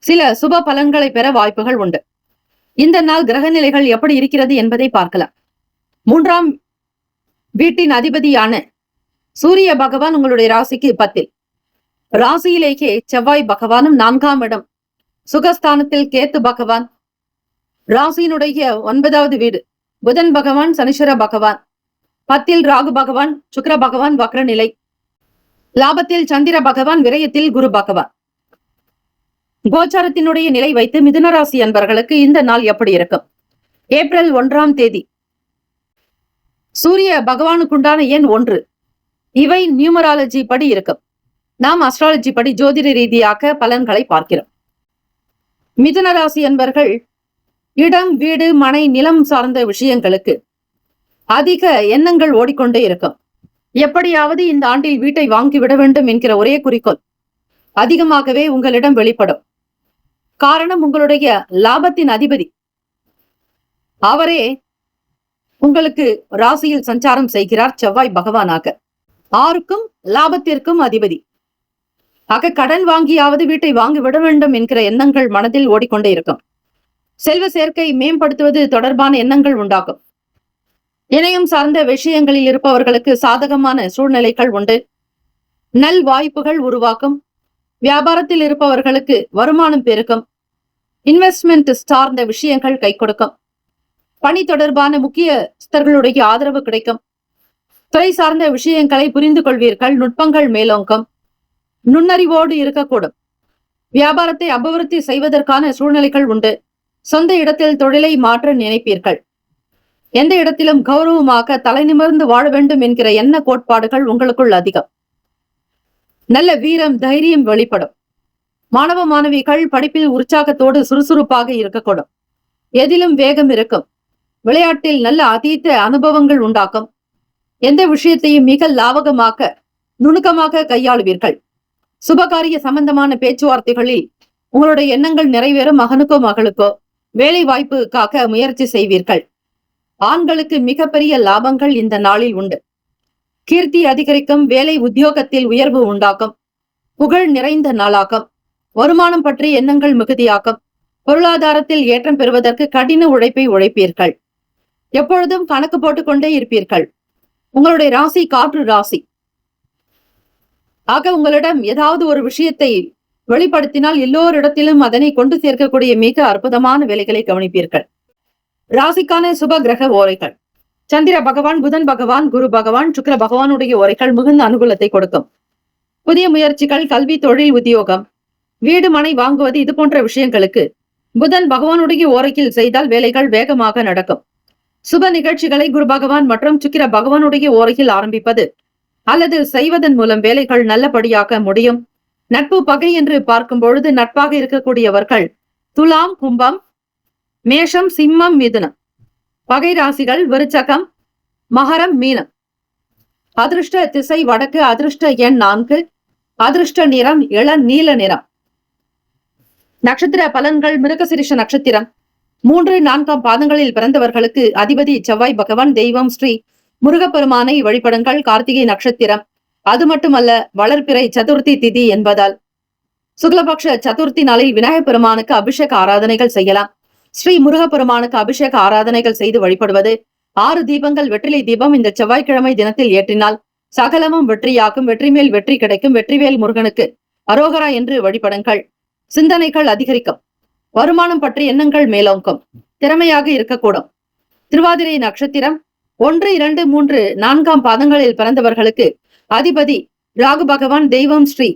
சில சுப பலன்களை பெற வாய்ப்புகள் உண்டு. இந்த நாள் கிரக நிலைகள் எப்படி இருக்கிறது என்பதை பார்க்கலாம். 3ஆம் வீட்டின் அதிபதியான சூரிய பகவான் உங்களுடைய ராசிக்கு 10. ராசியிலேயே செவ்வாய் பகவானும் 4ஆம் இடம் சுகஸ்தானத்தில் கேத்து பகவான், ராசியினுடைய 9வது வீடு புதன் பகவான், சனீஸ்வர பகவான் 10ல் ராகு பகவான், சுக்கிர பகவான் வக்ர நிலை, லாபத்தில் சந்திர பகவான், விரயத்தில் குரு பகவான். கோச்சாரத்தினுடைய நிலை வைத்து மிதுன ராசி அன்பர்களுக்கு இந்த நாள் எப்படி இருக்கும்? ஏப்ரல் 1ஆம் தேதி சூரிய பகவானுக்குண்டான எண் 1. இவை நியூமராலஜி படி இருக்கும். நாம் அஸ்ட்ராலஜி படி ஜோதிட ரீதியாக பலன்களை பார்க்கிறோம். மிதுன ராசி அன்பர்கள் இடம், வீடு, மனை, நிலம் சார்ந்த விஷயங்களுக்கு அதிக எண்ணங்கள் ஓடிக்கொண்டே இருக்கும். எப்படியாவது இந்த ஆண்டில் வீட்டை வாங்கிவிட வேண்டும் என்கிற ஒரே குறிக்கோள் அதிகமாகவே உங்களிடம் வெளிப்படும். காரணம், உங்களுடைய லாபத்தின் அதிபதி அவரே உங்களுக்கு ராசியில் சஞ்சாரம் செய்கிறார். செவ்வாய் பகவானாக 6க்கும் லாபத்திற்கும் அதிபதி. ஆக கடன் வாங்கியாவது வீட்டை வாங்கி விட வேண்டும் என்கிற எண்ணங்கள் மனதில் ஓடிக்கொண்டே இருக்கும். செல்வ சேர்க்கை மேம்படுத்துவது தொடர்பான எண்ணங்கள் உண்டாகும். இணையம் சார்ந்த விஷயங்களில் இருப்பவர்களுக்கு சாதகமான சூழ்நிலைகள் உண்டு. நல் வாய்ப்புகள் உருவாக்கும். வியாபாரத்தில் இருப்பவர்களுக்கு வருமானம் பெருக்கும். இன்வெஸ்ட்மெண்ட் சார்ந்த விஷயங்கள் கை கொடுக்கும். பணி தொடர்பான முக்கியஸ்தர்களுடைய ஆதரவு கிடைக்கும். துறை சார்ந்த விஷயங்களை புரிந்து கொள்வீர்கள். நுட்பங்கள் மேலோங்கும். நுண்ணறிவோடு இருக்கக்கூடும். வியாபாரத்தை அபிவிருத்தி செய்வதற்கான சூழ்நிலைகள் உண்டு. சொந்த இடத்தில் தொழிலை மாற்ற நினைப்பீர்கள். எந்த இடத்திலும் கௌரவமாக தலை நிமிர்ந்து வாழ வேண்டும் என்கிற எண்ண கோட்பாடுகள் உங்களுக்குள் அதிகம். நல்ல வீரம், தைரியம் வெளிப்படும். மாணவ மாணவிகள் படிப்பில் உற்சாகத்தோடு சுறுசுறுப்பாக இருக்கக்கூடும். எதிலும் வேகம் இருக்கும். விளையாட்டில் நல்ல அதீத அனுபவங்கள் உண்டாக்கும். எந்த விஷயத்தையும் மிக லாவகமாக நுணுக்கமாக கையாளுவீர்கள். சுபகாரிய சம்பந்தமான பேச்சுவார்த்தைகளில் உங்களுடைய எண்ணங்கள் நிறைவேறும். மகனுக்கோ மகளுக்கோ வேலை வாய்ப்புக்காக முயற்சி செய்வீர்கள். ஆண்களுக்கு மிகப்பெரிய லாபங்கள் இந்த நாளில் உண்டு. கீர்த்தி அதிகரிக்கும். வேலை உத்தியோகத்தில் உயர்வு உண்டாக்கும். புகழ் நிறைந்த நாளாகும். வருமானம் பற்றி எண்ணங்கள் மிகுதியாக்கும். பொருளாதாரத்தில் ஏற்றம் பெறுவதற்கு கடின உழைப்பை உழைப்பீர்கள். எப்பொழுதும் கணக்கு போட்டுக்கொண்டே இருப்பீர்கள். உங்களுடைய ராசி காற்று ராசி. ஆக உங்களிடம் ஏதாவது ஒரு விஷயத்தை வெளிப்படுத்தினால் எல்லோரிடத்திலும் அதனை கொண்டு சேர்க்கக்கூடிய மிக அற்புதமான வேலைகளை கவனிப்பீர்கள். ராசிக்கான சுப கிரக ஓரைகள்: சந்திர பகவான், புதன் பகவான், குரு பகவான், சுக்கிர பகவானுடைய ஓரைகள் மிகுந்த அனுகூலத்தை கொடுக்கும். புதிய முயற்சிகள், கல்வி, தொழில், உத்தியோகம், வீடு, மனை வாங்குவது இது போன்ற விஷயங்களுக்கு புதன் பகவானுடைய ஓரையில் செய்தால் வேலைகள் வேகமாக நடக்கும். சுப நிகழ்ச்சிகளை குரு பகவான் மற்றும் சுக்கிர பகவானுடைய ஓரையில் ஆரம்பிப்பது அல்லது செய்வதன் மூலம் வேலைகள் நல்லபடியாக முடியும். நட்பு பகை என்று பார்க்கும் பொழுது நட்பாக இருக்கக்கூடியவர்கள் துலாம், கும்பம், மேஷம், சிம்மம், மிதுனம். பகை ராசிகள் விருச்சகம், மகரம், மீனம். அதிர்ஷ்ட திசை வடக்கு. அதிர்ஷ்ட எண் 4. அதிர்ஷ்ட நிறம் இளநீல நிறம். நட்சத்திர பலன்கள். மிருகசிரிஷ நட்சத்திரம் 3, 4 பாதங்களில் பிறந்தவர்களுக்கு அதிபதி செவ்வாய் பகவான். தெய்வம் ஸ்ரீ முருகப்பெருமானை வழிபடுங்கள். கார்த்திகை நட்சத்திரம். அது மட்டுமல்ல, வளர்பிறை சதுர்த்தி திதி என்பதால் சுக்லபக்ஷ சதுர்த்தி நாளில் விநாயகப் பெருமானுக்கு அபிஷேக ஆராதனைகள் செய்யலாம். ஸ்ரீ முருகப்பெருமானுக்கு அபிஷேக ஆராதனைகள் செய்து வழிபடுவது. 6 தீபங்கள் வெற்றிலை தீபம் இந்த செவ்வாய்க்கிழமை தினத்தில் ஏற்றினால் சகலமும் வெற்றியாகும். வெற்றி மேல் வெற்றி கிடைக்கும். வெற்றிவேல் முருகனுக்கு அரோகரா என்று வழிபடுங்கள். சிந்தனைகள் அதிகரிக்கும். வருமானம் பற்றி எண்ணங்கள் மேலோங்கும். திறமையாக இருக்கக்கூடும். திருவாதிரை நட்சத்திரம் 1, 2, 3, 4 பாதங்களில் பிறந்தவர்களுக்கு அதிபதி ராகு பகவான். தெய்வம் ஸ்ரீ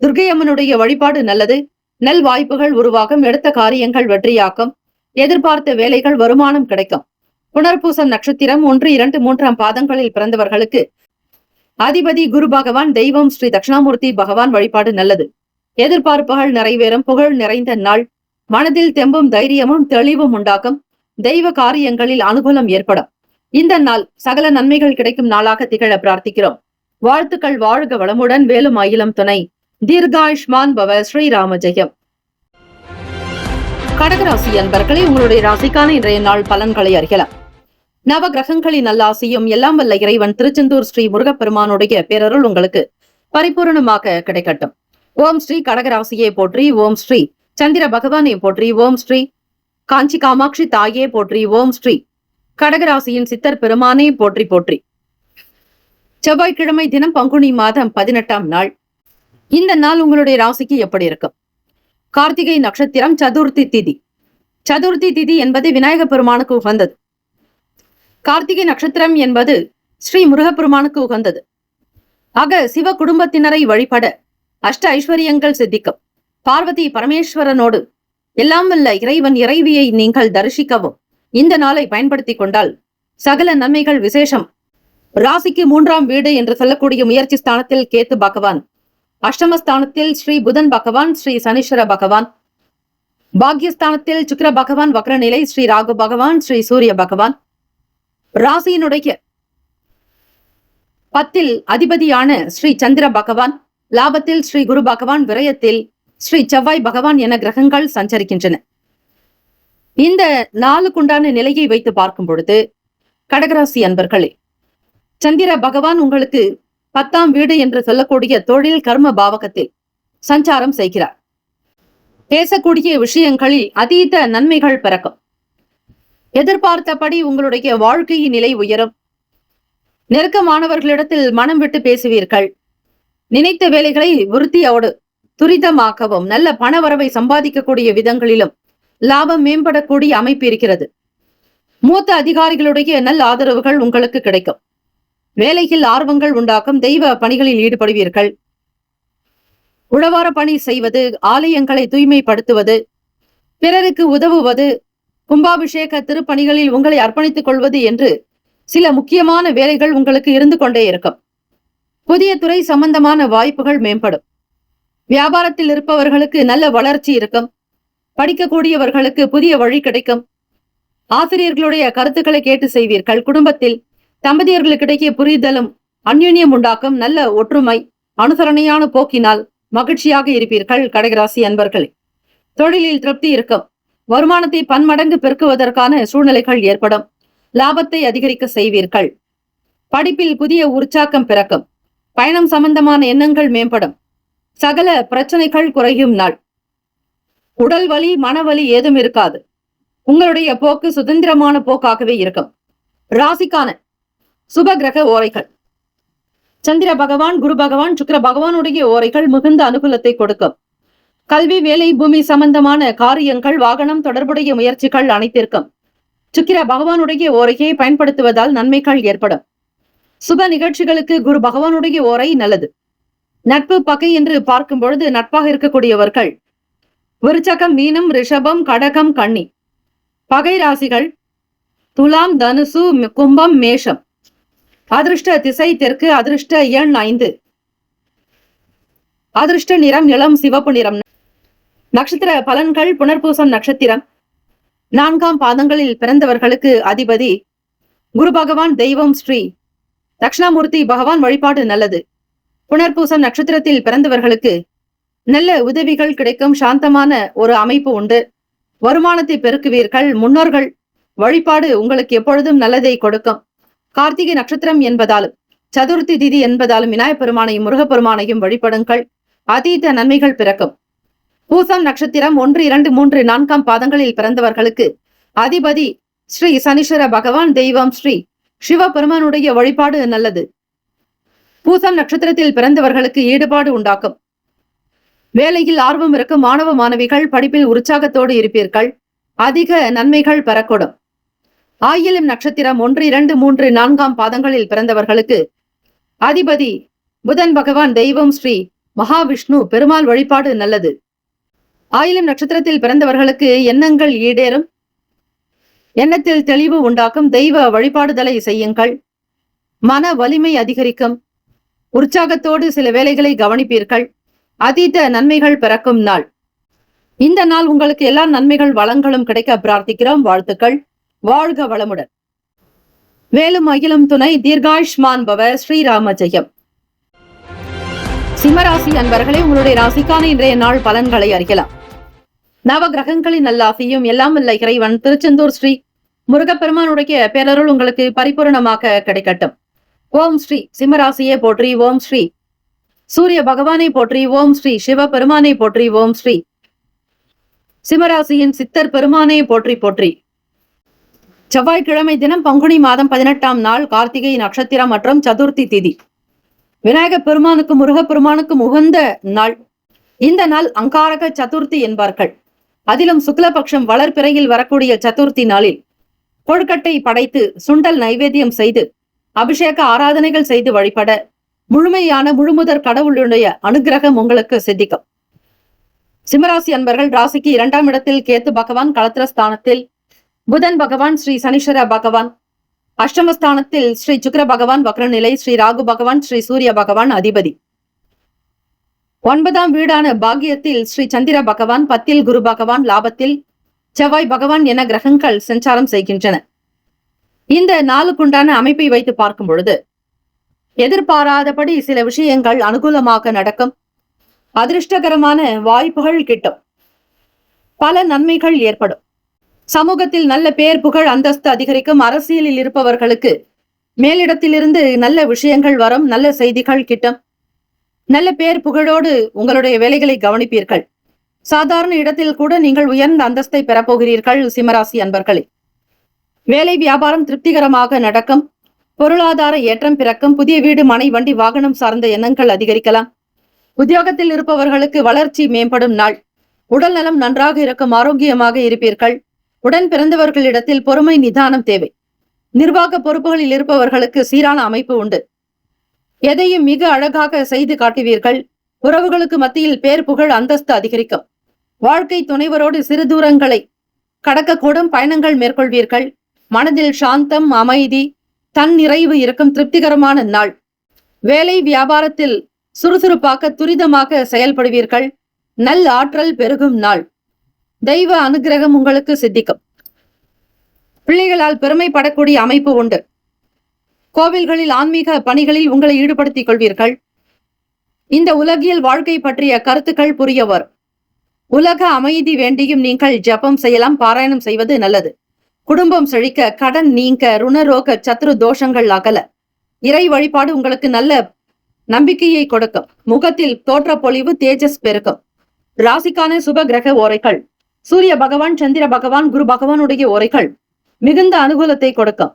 துர்க்கையம்மனுடைய வழிபாடு நல்லது. நல் வாய்ப்புகள் உருவாகும். எடுத்த காரியங்கள் வெற்றியாக்கும். எதிர்பார்த்த வேலைகள் வருமானம் கிடைக்கும். புனர்பூசம் நட்சத்திரம் 1, 2, 3 பாதங்களில் பிறந்தவர்களுக்கு அதிபதி குரு பகவான். தெய்வம் ஸ்ரீ தட்சிணாமூர்த்தி பகவான் வழிபாடு நல்லது. எதிர்பார்ப்புகள் நிறைவேறும். புகழ் நிறைந்த நாள். மனதில் தெம்பும் தைரியமும் தெளிவும் உண்டாகும். தெய்வ காரியங்களில் அனுகூலம் ஏற்படும். இந்த நாள் சகல நன்மைகள் கிடைக்கும் நாளாக திகழ பிரார்த்திக்கிறோம். வாழ்த்துக்கள். வாழ்க வளமுடன். வேலும் அயிலம் துணை. தீர்காயுஷ்மான் பவ. ஸ்ரீராம ஜெயம். கடகராசி அன்பர்களே, உங்களுடைய ராசிக்கான இன்றைய நாள் பலன்களை அறியலாம். நவ கிரகங்களின் நல்லாசியும் எல்லாம் வல்ல இறைவன் திருச்செந்தூர் ஸ்ரீ முருகப்பெருமானுடைய பேரருள் உங்களுக்கு பரிபூர்ணமாக கிடைக்கட்டும். ஓம் ஸ்ரீ கடகராசியை போற்றி. ஓம் ஸ்ரீ சந்திர பகவானை போற்றி. ஓம் ஸ்ரீ காஞ்சி காமாட்சி தாயே போற்றி. ஓம் ஸ்ரீ கடகராசியின் சித்தர் பெருமானை போற்றி போற்றி. செவ்வாய்க்கிழமை தினம் பங்குனி மாதம் 18ஆம் நாள். இந்த நாள் உங்களுடைய ராசிக்கு எப்படி இருக்கும்? கார்த்திகை நட்சத்திரம். சதுர்த்தி திதி. சதுர்த்தி திதி என்பது விநாயக பெருமானுக்கு உகந்தது. கார்த்திகை நட்சத்திரம் என்பது ஸ்ரீ முருகப்பெருமானுக்கு உகந்தது. ஆக சிவ குடும்பத்தினரை வழிபட அஷ்ட ஐஸ்வர்யங்கள் சித்திக்கும். பார்வதி பரமேஸ்வரனோடு எல்லாம் வல்ல இறைவன் இறைவியை நீங்கள் தரிசிக்கவும் இந்த நாளை பயன்படுத்தி கொண்டால் சகல நன்மைகள் விசேஷம். ராசிக்கு 3ஆம் வீடு என்று சொல்லக்கூடிய முயற்சி ஸ்தானத்தில் கேத்து பகவான். அஷ்டமஸ்தானத்தில் ஸ்ரீ புதன் பகவான். ஸ்ரீ சனீஸ்வர பகவான். பாக்யஸ்தானத்தில் சுக்கிர பகவான் வக்ரநிலை. ஸ்ரீ ராகு பகவான். ஸ்ரீ சூரிய பகவான். ராசியினுடைய 10ல் அதிபதியான ஸ்ரீ சந்திர பகவான். லாபத்தில் ஸ்ரீ குரு பகவான். விரயத்தில் ஸ்ரீ செவ்வாய் பகவான் என கிரகங்கள் சஞ்சரிக்கின்றன. இந்த நாளுக்குண்டான நிலையை வைத்து பார்க்கும் பொழுது கடகராசி அன்பர்களே, சந்திர பகவான் உங்களுக்கு 10ஆம் வீடு என்று சொல்லக்கூடிய தொழில் கர்ம பாவகத்தில் சஞ்சாரம் செய்கிறார். பேசக்கூடிய விஷயங்களில் அதீத நன்மைகள் பிறக்கும். எதிர்பார்த்தபடி உங்களுடைய வாழ்க்கையின் நிலை உயரும். நெருக்கமானவர்களிடத்தில் மனம் விட்டு பேசுவீர்கள். நினைத்த வேலைகளை விருத்தியோடு துரிதமாகவும் நல்ல பணவரவை சம்பாதிக்கக்கூடிய விதங்களிலும் லாபம் மேம்படக்கூடிய அமைப்பு இருக்கிறது. மூத்த அதிகாரிகளுடைய நல்ல ஆதரவுகள் உங்களுக்கு கிடைக்கும். வேலையில் ஆர்வங்கள் உண்டாகும். தெய்வ பணிகளில் ஈடுபடுவீர்கள். உழவார பணி செய்வது, ஆலயங்களை தூய்மைப்படுத்துவது, பிறருக்கு உதவுவது, கும்பாபிஷேக திருப்பணிகளில் உங்களை அர்ப்பணித்துக் கொள்வது என்று சில முக்கியமான வேலைகள் உங்களுக்கு இருந்து கொண்டே இருக்கும். புதிய துறை சம்பந்தமான வாய்ப்புகள் மேம்படும். வியாபாரத்தில் இருப்பவர்களுக்கு நல்ல வளர்ச்சி இருக்கும். படிக்கக்கூடியவர்களுக்கு புதிய வழி கிடைக்கும். ஆசிரியர்களுடைய கருத்துக்களை கேட்டு செய்வீர்கள். குடும்பத்தில் தம்பதியர்களுக்கிடையே புரிதலும் அந்யுன்யம் உண்டாக்கும். நல்ல ஒற்றுமை அனுசரணையான போக்கினால் மகிழ்ச்சியாக இருப்பீர்கள். கடகராசி அன்பர்களே, தொழிலில் திருப்தி இருக்கும். வருமானத்தை பன்மடங்கு பெருக்குவதற்கான சூழ்நிலைகள் ஏற்படும். லாபத்தை அதிகரிக்க செய்வீர்கள். படிப்பில் புதிய உற்சாகம் பிறக்கும். பயணம் சம்பந்தமான எண்ணங்கள் மேம்படும். சகல பிரச்சனைகள் குறையும் நாள். உடல் வலி மனவலி ஏதும் இருக்காது. உங்களுடைய போக்கு சுதந்திரமான போக்காகவே இருக்கும். ராசிக்கான சுப கிரக ஓரைகள். சந்திர பகவான், குரு பகவான், சுக்கிர பகவானுடைய ஓரைகள் மிகுந்த அனுகூலத்தை கொடுக்கும். கல்வி, வேலை, பூமி சம்பந்தமான காரியங்கள், வாகனம் தொடர்புடைய முயற்சிகள் அனைத்திற்கும் சுக்கிர பகவானுடைய ஓரையை பயன்படுத்துவதால் நன்மைகள் ஏற்படும். சுப நிகழ்ச்சிகளுக்கு குரு பகவானுடைய ஓரை நல்லது. நட்பு பகை என்று பார்க்கும் பொழுது நட்பாக இருக்கக்கூடியவர்கள் விருச்சகம், மீனம், ரிஷபம், கடகம், கன்னி. பகை ராசிகள் துலாம், தனுசு, கும்பம், மேஷம். அதிர்ஷ்ட திசை தெற்கு. அதிர்ஷ்ட எண் 5. அதிர்ஷ்ட நிறம் இளம் சிவப்பு நிறம். நட்சத்திர பலன்கள். புனர்பூசம் நட்சத்திரம் 4ஆம் பாதங்களில் பிறந்தவர்களுக்கு அதிபதி குரு பகவான். தெய்வம் ஸ்ரீ தட்சிணாமூர்த்தி பகவான் வழிபாடு நல்லது. புனர்பூசம் நட்சத்திரத்தில் பிறந்தவர்களுக்கு நல்ல உதவிகள் கிடைக்கும். சாந்தமான ஒரு அமைப்பு உண்டு. வருமானத்தை பெருக்குவீர்கள். முன்னோர்கள் வழிபாடு உங்களுக்கு எப்பொழுதும் நல்லதை கொடுக்கும். கார்த்திகை நட்சத்திரம் என்பதாலும் சதுர்த்தி திதி என்பதாலும் விநாயகப் பெருமானையும் முருகப்பெருமானையும் வழிபடுங்கள். அதீத நன்மைகள் பிறக்கும். பூசம் நட்சத்திரம் 1, 2, 3, 4ஆம் பாதங்களில் பிறந்தவர்களுக்கு அதிபதி ஸ்ரீ சனீஸ்வர பகவான். தெய்வம் ஸ்ரீ சிவபெருமானுடைய வழிபாடு நல்லது. பூசம் நட்சத்திரத்தில் பிறந்தவர்களுக்கு ஈடுபாடு உண்டாக்கும். வேலையில் ஆர்வம் இருக்கும். மாணவ மாணவிகள் படிப்பில் உற்சாகத்தோடு இருப்பீர்கள். அதிக நன்மைகள் பெறக்கூடும். ஆயிலம் நட்சத்திரம் 1, 2, 3, 4ஆம் பாதங்களில் பிறந்தவர்களுக்கு அதிபதி புதன் பகவான். தெய்வம் ஸ்ரீ மகாவிஷ்ணு பெருமாள் வழிபாடு நல்லது. ஆயிலம் நட்சத்திரத்தில் பிறந்தவர்களுக்கு எண்ணங்கள் ஈடேறும். எண்ணத்தில் தெளிவு உண்டாக்கும். தெய்வ வழிபாடுதலை செய்யுங்கள். மன வலிமை அதிகரிக்கும். உற்சாகத்தோடு சில வேலைகளை கவனிப்பீர்கள். அதீத நன்மைகள் பிறக்கும் நாள். இந்த நாள் உங்களுக்கு எல்லா நன்மைகள் வளங்களும் கிடைக்க பிரார்த்திக்கிறோம். வாழ்த்துக்கள். வாழ்க வளமுடன். வேலும் அகிலும் துணை. தீர்காயுஷ்மான் பவ. ஸ்ரீராம ஜெயம். சிம்மராசி அன்பர்களே, உங்களுடைய ராசிக்கான இன்றைய நாள் பலன்களை அறியலாம். நவ கிரகங்களின் நல்லாசியும் எல்லாம் வல்ல இறைவன் திருச்செந்தூர் ஸ்ரீ முருகப்பெருமானுடைய பேரருள் உங்களுக்கு பரிபூர்ணமாக கிடைக்கட்டும். ஓம் ஸ்ரீ சிம்மராசியை போற்றி. ஓம் ஸ்ரீ சூரிய பகவானை போற்றி. ஓம் ஸ்ரீ சிவ பெருமானை போற்றி. ஓம் ஸ்ரீ சிம்மராசியின் சித்தர் பெருமானை போற்றி போற்றி. செவ்வாய்க்கிழமை தினம் பங்குனி மாதம் 18ஆம் நாள் கார்த்திகை நட்சத்திரம் மற்றும் சதுர்த்தி திதி. விநாயகப் பெருமானுக்கும் முருகப்பெருமானுக்கும் உகந்த நாள். இந்த நாள் அங்காரக சதுர்த்தி என்பார்கள். அதிலும் சுக்லபக்ஷம் வளர்பிறையில் வரக்கூடிய சதுர்த்தி நாளில் கொழுக்கட்டை படைத்து சுண்டல் நைவேத்தியம் செய்து அபிஷேக ஆராதனைகள் செய்து வழிபட முழுமையான முழுமுதற் கடவுளுடைய அனுகிரகம் உங்களுக்கு சித்திக்கும். சிம்மராசி அன்பர்கள் ராசிக்கு 2ஆம் இடத்தில் கேத்து பகவான், களத்திரஸ்தானத்தில் புதன் பகவான், ஸ்ரீ சனீஸ்வர பகவான், அஷ்டமஸ்தானத்தில் ஸ்ரீ சுக்கிர பகவான் வக்ரநிலை, ஸ்ரீ ராகு பகவான், ஸ்ரீ சூரிய பகவான் அதிபதி. 9ஆம் வீடான பாக்கியத்தில் ஸ்ரீ சந்திர பகவான், 10இல் குரு பகவான், லாபத்தில் செவ்வாய் பகவான் என கிரகங்கள் சஞ்சாரம் செய்கின்றன. இந்த நாளுக்குண்டான அமைப்பை வைத்து பார்க்கும் பொழுது எதிர்பாராதபடி சில விஷயங்கள் அனுகூலமாக நடக்கும். அதிர்ஷ்டகரமான வாய்ப்புகள் கிட்டும். பல நன்மைகள் ஏற்படும். சமூகத்தில் நல்ல பேர் புகழ் அந்தஸ்து அதிகரிக்கும். அரசியலில் இருப்பவர்களுக்கு மேலிடத்திலிருந்து நல்ல விஷயங்கள் வரும். நல்ல செய்திகள் கிட்டும். நல்ல பேர் புகழோடு உங்களுடைய வேலைகளை கவனிப்பீர்கள். சாதாரண இடத்தில் கூட நீங்கள் உயர்ந்த அந்தஸ்தை பெறப்போகிறீர்கள். சிம்மராசி அன்பர்களே, வேலை வியாபாரம் திருப்திகரமாக நடக்கும். பொருளாதார ஏற்றம் பிறக்கும். புதிய வீடு, மனை, வண்டி, வாகனம் சார்ந்த எண்ணங்கள் அதிகரிக்கலாம். உத்தியோகத்தில் இருப்பவர்களுக்கு வளர்ச்சி மேம்படும் நாள். உடல் நலம் நன்றாக இருக்கும். ஆரோக்கியமாக இருப்பீர்கள். உடன் பிறந்தவர்களிடத்தில் பொறுமை நிதானம் தேவை. நிர்வாக பொறுப்புகளில் இருப்பவர்களுக்கு சீரான அமைப்பு உண்டு. எதையும் மிக அழகாக செய்து காட்டுவீர்கள். உறவுகளுக்கு மத்தியில் பேர் புகழ் அந்தஸ்து அதிகரிக்கும். வாழ்க்கை துணைவரோடு சிறு தூரங்களை கடக்கக்கூடும் பயணங்கள் மேற்கொள்வீர்கள். மனதில் சாந்தம், அமைதி, தன் நிறைவு இருக்கும். திருப்திகரமான நாள். வேலை வியாபாரத்தில் சுறுசுறுப்பாக துரிதமாக செயல்படுவீர்கள். நல் ஆற்றல் பெருகும் நாள். தெய்வ அனுகிரகம் உங்களுக்கு சித்திக்கும். பிள்ளைகளால் பெருமைப்படக்கூடிய அமைப்பு உண்டு. கோவில்களில் ஆன்மீக பணிகளில் உங்களை ஈடுபடுத்திக் கொள்வீர்கள். இந்த உலகியல் வாழ்க்கை பற்றிய கருத்துக்கள் புரிய வரும். உலக அமைதி வேண்டியும் நீங்கள் ஜபம் செய்யலாம். பாராயணம் செய்வது நல்லது. குடும்பம் செழிக்க, கடன் நீங்க, ருணரோக சத்ரு தோஷங்கள் அகல, இறை வழிபாடு உங்களுக்கு நல்ல நம்பிக்கையை கொடுக்கும். முகத்தில் தோற்ற பொலிவு, தேஜஸ் பெருக்கும். ராசிக்கான சுப கிரக ஓரைகள். சூரிய பகவான், சந்திர பகவான், குரு பகவானுடைய ஓரைகள் மிகுந்த அனுகூலத்தை கொடுக்கும்.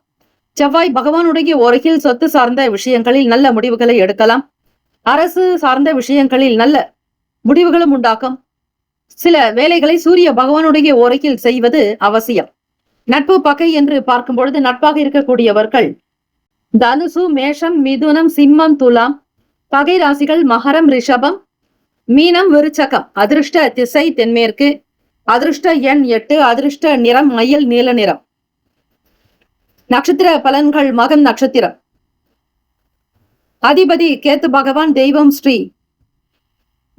செவ்வாய் பகவானுடைய ஓரையில் சொத்து சார்ந்த விஷயங்களில் நல்ல முடிவுகளை எடுக்கலாம். அரசு சார்ந்த விஷயங்களில் நல்ல முடிவுகளும் உண்டாக்கும். சில வேலைகளை சூரிய பகவானுடைய ஓரையில் செய்வது அவசியம். நட்பு பகை என்று பார்க்கும் பொழுது நட்பாக இருக்கக்கூடியவர்கள் தனுசு, மேஷம், மிதுனம், சிம்மம், துலாம். பகை ராசிகள் மகரம், ரிஷபம், மீனம், விருச்சகம். அதிர்ஷ்ட திசை தென்மேற்கு. அதிர்ஷ்ட எண் 8. அதிர்ஷ்ட நிறம் மயில் நீல நிறம். நட்சத்திர பலன்கள். மகம் நட்சத்திரம். அதிபதி கேத்து பகவான். தெய்வம் ஸ்ரீ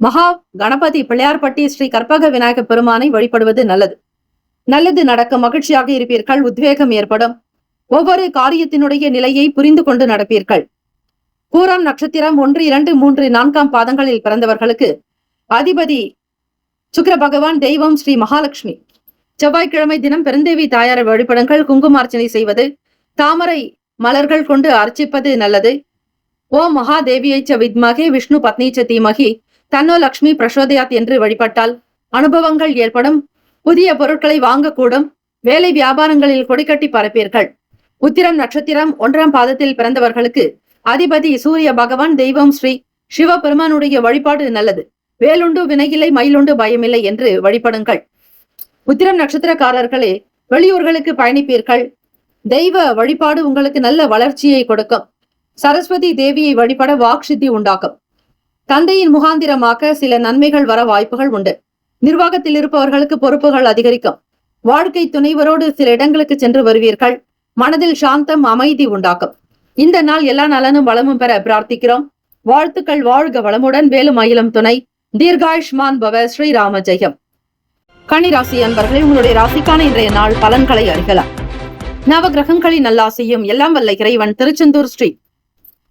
மகா கணபதி பிள்ளையார்பட்டி ஸ்ரீ கற்பக விநாயக பெருமானை வழிபடுவது நல்லது. நல்லது நடக்கும். மகிழ்ச்சியாக இருப்பீர்கள். உத்வேகம் ஏற்படும். ஒவ்வொரு காரியத்தினுடைய நிலையை புரிந்து கொண்டு நடப்பீர்கள். பூரம் நட்சத்திரம் 1, 2, 3, 4 பாதங்களில் பிறந்தவர்களுக்கு அதிபதி சுக்கிர பகவான். தெய்வம் ஸ்ரீ மகாலட்சுமி. செவ்வாய்க்கிழமை தினம் பெருந்தேவி தாயாரை வழிபடுங்கள். குங்குமார்ச்சனை செய்வது, தாமரை மலர்கள் கொண்டு அர்ச்சிப்பது நல்லது. ஓம் மகாதேவியை ச வித்மகே விஷ்ணு பத்னி ச தீமகி தன்னோ லக்ஷ்மி பிரசோதயாத் என்று வழிபட்டால் அனுபவங்கள் ஏற்படும். புதிய பொருட்களை வாங்கக்கூடும். வேலை வியாபாரங்களில் கொடிக்கட்டி பரப்பீர்கள். உத்திரம் நட்சத்திரம் 1 பாதத்தில் பிறந்தவர்களுக்கு அதிபதி சூரிய பகவான். தெய்வம் ஸ்ரீ சிவபெருமானுடைய வழிபாடு நல்லது. வேலுண்டு வினையில்லை, மயிலுண்டு பயமில்லை என்று வழிபடுங்கள். உத்திரம் நட்சத்திரக்காரர்களே, வெளியூர்களுக்கு பயணிப்பீர்கள். தெய்வ வழிபாடு உங்களுக்கு நல்ல வளர்ச்சியை கொடுக்கும். சரஸ்வதி தேவியை வழிபட வாக்சித்தி உண்டாக்கும். தந்தையின் முகாந்திரமாக சில நன்மைகள் வர வாய்ப்புகள் உண்டு. நிர்வாகத்தில் இருப்பவர்களுக்கு பொறுப்புகள் அதிகரிக்கும். வாழ்க்கை துணைவரோடு சில இடங்களுக்கு சென்று வருவீர்கள். மனதில் சாந்தம், அமைதி உண்டாக்கும். இந்த நாள் எல்லா நலனும் வளமும் பெற பிரார்த்திக்கிறோம். வாழ்த்துக்கள். வாழ்க வளமுடன். வேலும் மயிலும் துணை. தீர்காயுஷ்மான் பவ. ஸ்ரீராம ஜெயம். கன்னிராசி அன்பர்களே, உங்களுடைய ராசிக்கான இன்றைய நாள் பலன்களை அறியலாம். நவ கிரகங்களின் நல்லாசையும் எல்லாம் வல்ல இறைவன் திருச்செந்தூர் ஸ்ரீ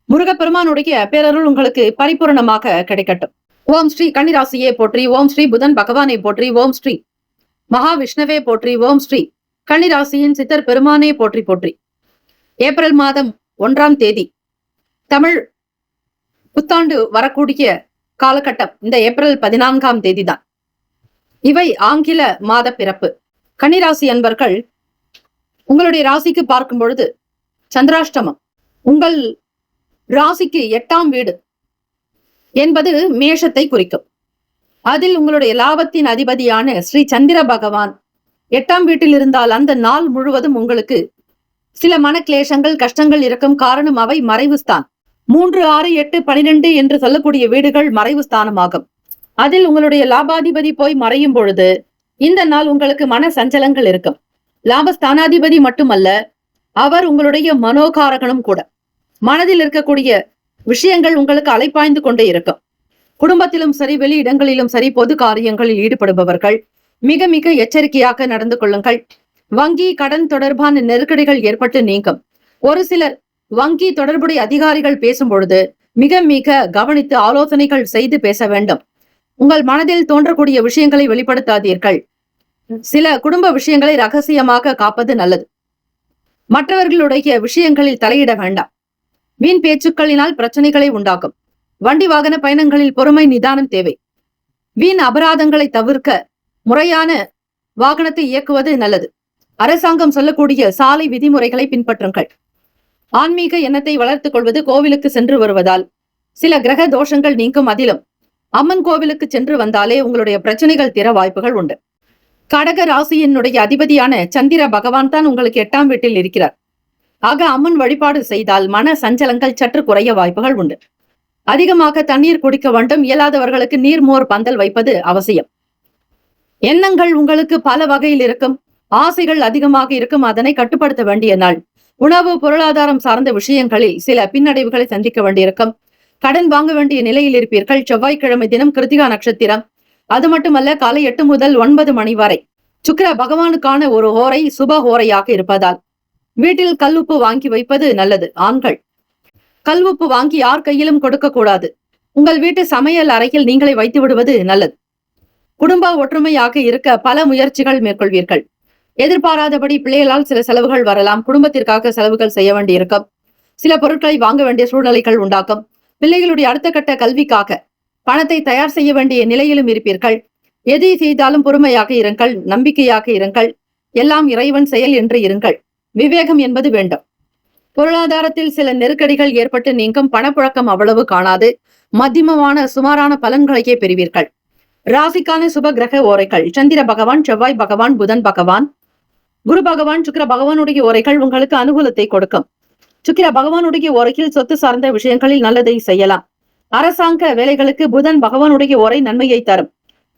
முருகப்பெருமானுடைய பேரருள் உங்களுக்கு பரிபூரணமாக கிடைக்கட்டும். ஓம் ஸ்ரீ கன்னிராசியே போற்றி. ஓம் ஸ்ரீ புதன் பகவானை போற்றி. ஓம் ஸ்ரீ மகாவிஷ்ணுவே போற்றி. ஓம் ஸ்ரீ கன்னிராசியின் சித்தர் பெருமானே போற்றி போற்றி. ஏப்ரல் மாதம் 1ஆம் தேதி தமிழ் புத்தாண்டு வரக்கூடிய காலகட்டம் இந்த ஏப்ரல் 14ஆம் தேதி தான். இவை ஆங்கில மாத பிறப்பு. கன்னிராசி அன்பர்கள், உங்களுடைய ராசிக்கு பார்க்கும் பொழுது சந்திராஷ்டமம். உங்கள் ராசிக்கு 8ஆம் வீடு என்பது மேஷத்தை குறிக்கும். அதில் உங்களுடைய லாபத்தின் அதிபதியான ஸ்ரீ சந்திர பகவான் 8ஆம் வீட்டில் இருந்தால் அந்த நாள் முழுவதும் உங்களுக்கு சில மனக்லேசங்கள், கஷ்டங்கள் இருக்கும். காரணம் அவை மறைவு ஸ்தான். 3, 6, 8, 12 என்று சொல்லக்கூடிய வீடுகள் மறைவு ஸ்தானமாகும். அதில் உங்களுடைய லாபாதிபதி போய் மறையும் பொழுது இந்த நாள் உங்களுக்கு மன சஞ்சலங்கள் இருக்கும். லாபஸ்தானாதிபதி மட்டுமல்ல, அவர் உங்களுடைய மனோகாரகனும் கூட. மனதில் இருக்கக்கூடிய விஷயங்கள் உங்களுக்கு அலைப்பாய்ந்து கொண்டே இருக்கும். குடும்பத்திலும் சரி, வெளி இடங்களிலும் சரி, பொது காரியங்களில் ஈடுபடுபவர்கள் மிக மிக எச்சரிக்கையாக நடந்து கொள்ளுங்கள். வங்கி கடன் தொடர்பான நெருக்கடிகள் ஏற்பட்டு நீங்கும். ஒரு சிலர் வங்கி தொடர்புடைய அதிகாரிகள் பேசும் பொழுது மிக மிக கவனித்து ஆலோசனைகள் செய்து பேச வேண்டும். உங்கள் மனதில் தோன்றக்கூடிய விஷயங்களை வெளிப்படுத்தாதீர்கள். சில குடும்ப விஷயங்களை ரகசியமாக காப்பது நல்லது. மற்றவர்களுடைய விஷயங்களில் தலையிட வேண்டாம். வீண் பேச்சுக்களினால் பிரச்சனைகளை உண்டாக்கும். வண்டி வாகன பயணங்களில் பொறுமை, நிதானம் தேவை. வீண் அபராதங்களை தவிர்க்க முறையான வாகனத்தை இயக்குவது நல்லது. அரசாங்கம் சொல்லக்கூடிய சாலை விதிமுறைகளை பின்பற்றுங்கள். ஆன்மீக எண்ணத்தை வளர்த்துக் கொள்வது, கோவிலுக்கு சென்று வருவதால் சில கிரக தோஷங்கள் நீங்கும். அதிலும் அம்மன் கோவிலுக்கு சென்று வந்தாலே உங்களுடைய பிரச்சனைகள் தீர வாய்ப்புகள் உண்டு. கடக ராசியினுடைய அதிபதியான சந்திர பகவான் தான் உங்களுக்கு 8ஆம் வீட்டில் இருக்கிறார். ஆக அம்மன் வழிபாடு செய்தால் மன சஞ்சலங்கள் சற்று குறைய வாய்ப்புகள் உண்டு. அதிகமாக தண்ணீர் குடிக்க வேண்டும். இயலாதவர்களுக்கு நீர்மோர் பந்தல் வைப்பது அவசியம். எண்ணங்கள் உங்களுக்கு பல வகையில் இருக்கும். ஆசைகள் அதிகமாக இருக்கும். அதனை கட்டுப்படுத்த வேண்டிய நாள். உணவு, பொருளாதாரம் சார்ந்த விஷயங்களில் சில பின்னடைவுகளை சந்திக்க வேண்டியிருக்கும். கடன் வாங்க வேண்டிய நிலையில் இருப்பீர்கள். செவ்வாய்க்கிழமை தினம் கிருத்திகா நட்சத்திரம். அது மட்டுமல்ல, காலை 8 முதல் 9 மணி வரை சுக்கிர பகவானுக்கான ஒரு ஹோரை சுப ஹோரையாக இருப்பதால் வீட்டில் கல்லுப்பு வாங்கி வைப்பது நல்லது. ஆண்கள் கல்வுப்பு வாங்கி யார் கையிலும் கொடுக்க கூடாது. உங்கள் வீட்டு சமையல் அறையில் நீங்களே வைத்து விடுவது நல்லது. குடும்ப ஒற்றுமையாக இருக்க பல முயற்சிகள் மேற்கொள்வீர்கள். எதிர்பாராதபடி பிள்ளைகளால் சில செலவுகள் வரலாம். குடும்பத்திற்காக செலவுகள் செய்ய வேண்டியிருக்கும். சில பொருட்களை வாங்க வேண்டிய சூழ்நிலைகள் உண்டாக்கும். பிள்ளைகளுடைய அடுத்த கட்ட கல்விக்காக பணத்தை தயார் செய்ய வேண்டிய நிலையிலும் இருப்பீர்கள். எதை செய்தாலும் பொறுமையாக இருங்கள். நம்பிக்கையாக இருங்கள். எல்லாம் இறைவன் செயல் என்று இருங்கள். விவேகம் என்பது வேண்டும். பொருளாதாரத்தில் சில நெருக்கடிகள் ஏற்பட்டு நீங்கும். பணப்புழக்கம் அவ்வளவு காணாது. மத்தியமமான சுமாரான பலன்களையே பெறுவீர்கள். ராசிக்கான சுப கிரக ஓரைகள்: சந்திர பகவான், செவ்வாய் பகவான், புதன் பகவான், குரு பகவான், சுக்கிர பகவானுடைய ஓரைகள் உங்களுக்கு அனுகூலத்தை கொடுக்கும். சுக்கிர பகவானுடைய ஓரையில் சொத்து சார்ந்த விஷயங்களில் நல்லதை செய்யலாம். அரசாங்க வேலைகளுக்கு புதன் பகவானுடைய ஓரை நன்மையை தரும்.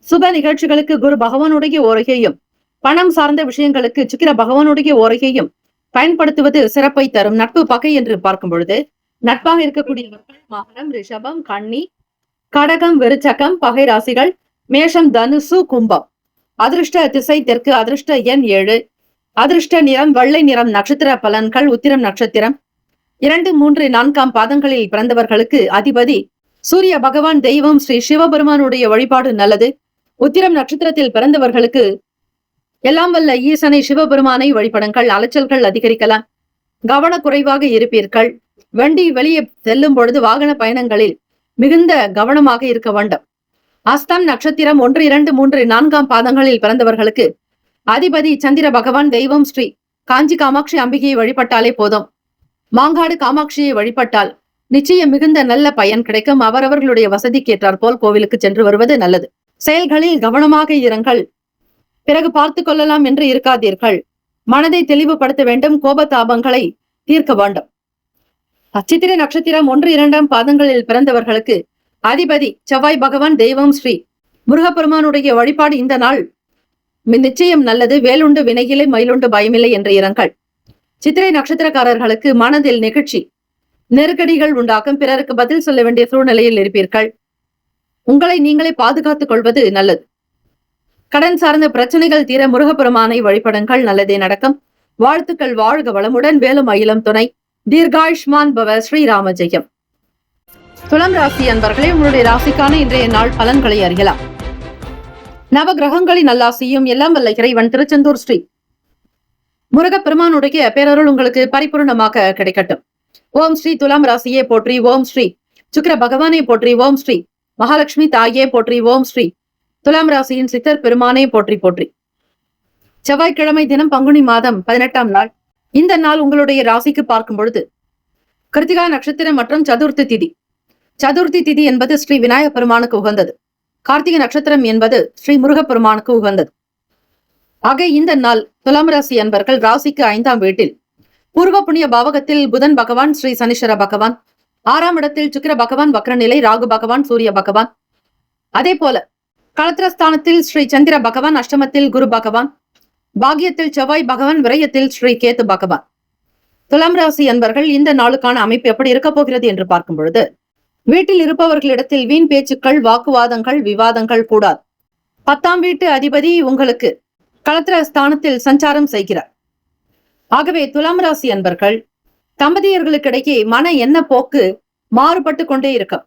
சுப நிகழ்ச்சிகளுக்கு குரு பகவானுடைய ஓரையையும், பணம் சார்ந்த விஷயங்களுக்கு சுக்கிர பகவானுடைய ஓரையையும் பயன்படுத்துவது சிறப்பை தரும். நட்பு பகை என்று பார்க்கும் பொழுது நட்பாக இருக்கக்கூடியவர்கள் மகரம், ரிஷபம், கன்னி, கடகம், விருச்சகம் பகை ராசிகள், மேஷம், தனுசு, கும்பம். அதிர்ஷ்ட திசை தெற்கு, அதிர்ஷ்ட எண் 7, அதிர்ஷ்ட நிறம் வெள்ளை நிறம். நட்சத்திர பலன்கள் உத்திரம் நட்சத்திரம் 2, 3, 4 பாதங்களில் பிறந்தவர்களுக்கு அதிபதி சூரிய பகவான். தெய்வம் ஸ்ரீ சிவபெருமானுடைய வழிபாடு நல்லது. உத்திரம் நட்சத்திரத்தில் பிறந்தவர்களுக்கு எல்லாம் வல்ல ஈசனை சிவபெருமானை வழிபடுங்கள். அலைச்சல்கள் அதிகரிக்கலாம். கவனக்குறைவாக இருப்பீர்கள். வண்டி வெளியே செல்லும் பொழுது வாகன பயணங்களில் மிகுந்த கவனமாக இருக்க வேண்டும். அஸ்தம் நட்சத்திரம் 1, 2, 3, 4 பாதங்களில் பிறந்தவர்களுக்கு அதிபதி சந்திர பகவான். தெய்வம் ஸ்ரீ காஞ்சி காமாட்சி அம்பிகையை வழிபட்டாலே போதும். மாங்காடு காமாட்சியை வழிபட்டால் நிச்சயம் மிகுந்த நல்ல பயன் கிடைக்கும். அவரவர்களுடைய வசதிக்கு ஏற்றாற் போல் கோவிலுக்கு சென்று வருவது நல்லது. செயல்களில் கவனமாக இருங்கள். பிறகு பார்த்து கொள்ளலாம் என்று இருக்காதீர்கள். மனதை தெளிவுபடுத்த வேண்டும். கோபதாபங்களை தீர்க்க வேண்டும். சித்திரை நட்சத்திரம் 1, 2 பாதங்களில் பிறந்தவர்களுக்கு அதிபதி செவ்வாய் பகவான். தெய்வம் ஸ்ரீ முருகப்பெருமானுடைய வழிபாடு இந்த நாள் நிச்சயம் நல்லது. வேலுண்டு வினையிலே மயிலுண்டு பயமில்லை என்று இருங்கள். சித்திரை நட்சத்திரக்காரர்களுக்கு மனதில் நெகிழ்ச்சி, நெருக்கடிகள் உண்டாகும். பிறருக்கு பதில் சொல்ல வேண்டிய சூழ்நிலையில் இருப்பீர்கள். உங்களை நீங்களே பாதுகாத்துக் கொள்வது நல்லது. கடன் சார்ந்த பிரச்சனைகள் தீர முருகப்பெருமானை வழிபடுங்கள். நல்லதே நடக்கும். வாழ்த்துக்கள். வாழ்க வளமுடன். வேலும் அயிலம் துணை. தீர்காயுஷ்மான் பவ. ஸ்ரீராம ஜெயம். துலாம் ராசி அன்பர்களே, உங்களுடைய ராசிக்கான இன்றைய நாள் பலன்களை அறியலாம். நவ கிரகங்களின் நல்லாசியும் எல்லாம் வல்ல இறைவன் திருச்செந்தூர் ஸ்ரீ முருகப்பெருமானுடைய பேரருள் உங்களுக்கு பரிபூர்ணமாக கிடைக்கட்டும். ஓம் ஸ்ரீ துலாம் ராசியே போற்றி. ஓம் ஸ்ரீ சுக்கிர பகவானே போற்றி. ஓம் ஸ்ரீ மகாலட்சுமி தாயே போற்றி. ஓம் ஸ்ரீ துலாம் ராசியின் சித்தர் பெருமானே போற்றி போற்றி. செவ்வாய்க்கிழமை தினம் பங்குனி மாதம் 18ஆம் நாள். இந்த நாள் உங்களுடைய ராசிக்கு பார்க்கும் பொழுது கிருத்திகா நட்சத்திரம் மற்றும் சதுர்த்தி திதி. சதுர்த்தி திதி என்பது ஸ்ரீ விநாயக பெருமானுக்கு உகந்தது. கார்த்திகை நட்சத்திரம் என்பது ஸ்ரீ முருகப்பெருமானுக்கு உகந்தது. ஆக இந்த நாள் துலாம் ராசி அன்பர்கள் ராசிக்கு 5ஆம் வீட்டில் பூர்வ புண்ணிய பாவகத்தில் புதன் பகவான், ஸ்ரீ சனீஸ்வர பகவான், 6ஆம் இடத்தில் சுக்கிர பகவான் வக்ரநிலை, ராகு பகவான், சூரிய பகவான். அதே போல களத்திரஸ்தானத்தில் ஸ்ரீ சந்திர பகவான், அஷ்டமத்தில் குரு பகவான், பாகியத்தில் செவ்வாய் பகவான், விரயத்தில் ஸ்ரீ கேத்து பகவான். துலாம் ராசி அன்பர்கள் இந்த நாளுக்கான அமைப்பு எப்படி இருக்க போகிறது என்று பார்க்கும் பொழுது வீட்டில் இருப்பவர்களிடத்தில் வீண் பேச்சுக்கள், வாக்குவாதங்கள், விவாதங்கள் கூடாது. 10ஆம் வீட்டு அதிபதி உங்களுக்கு களத்திர ஸ்தானத்தில் சஞ்சாரம் செய்கிறார். ஆகவே துலாம் ராசி அன்பர்கள் தம்பதியர்களுக்கிடையே மன எண்ண போக்கு மாறுபட்டு கொண்டே இருக்கும்.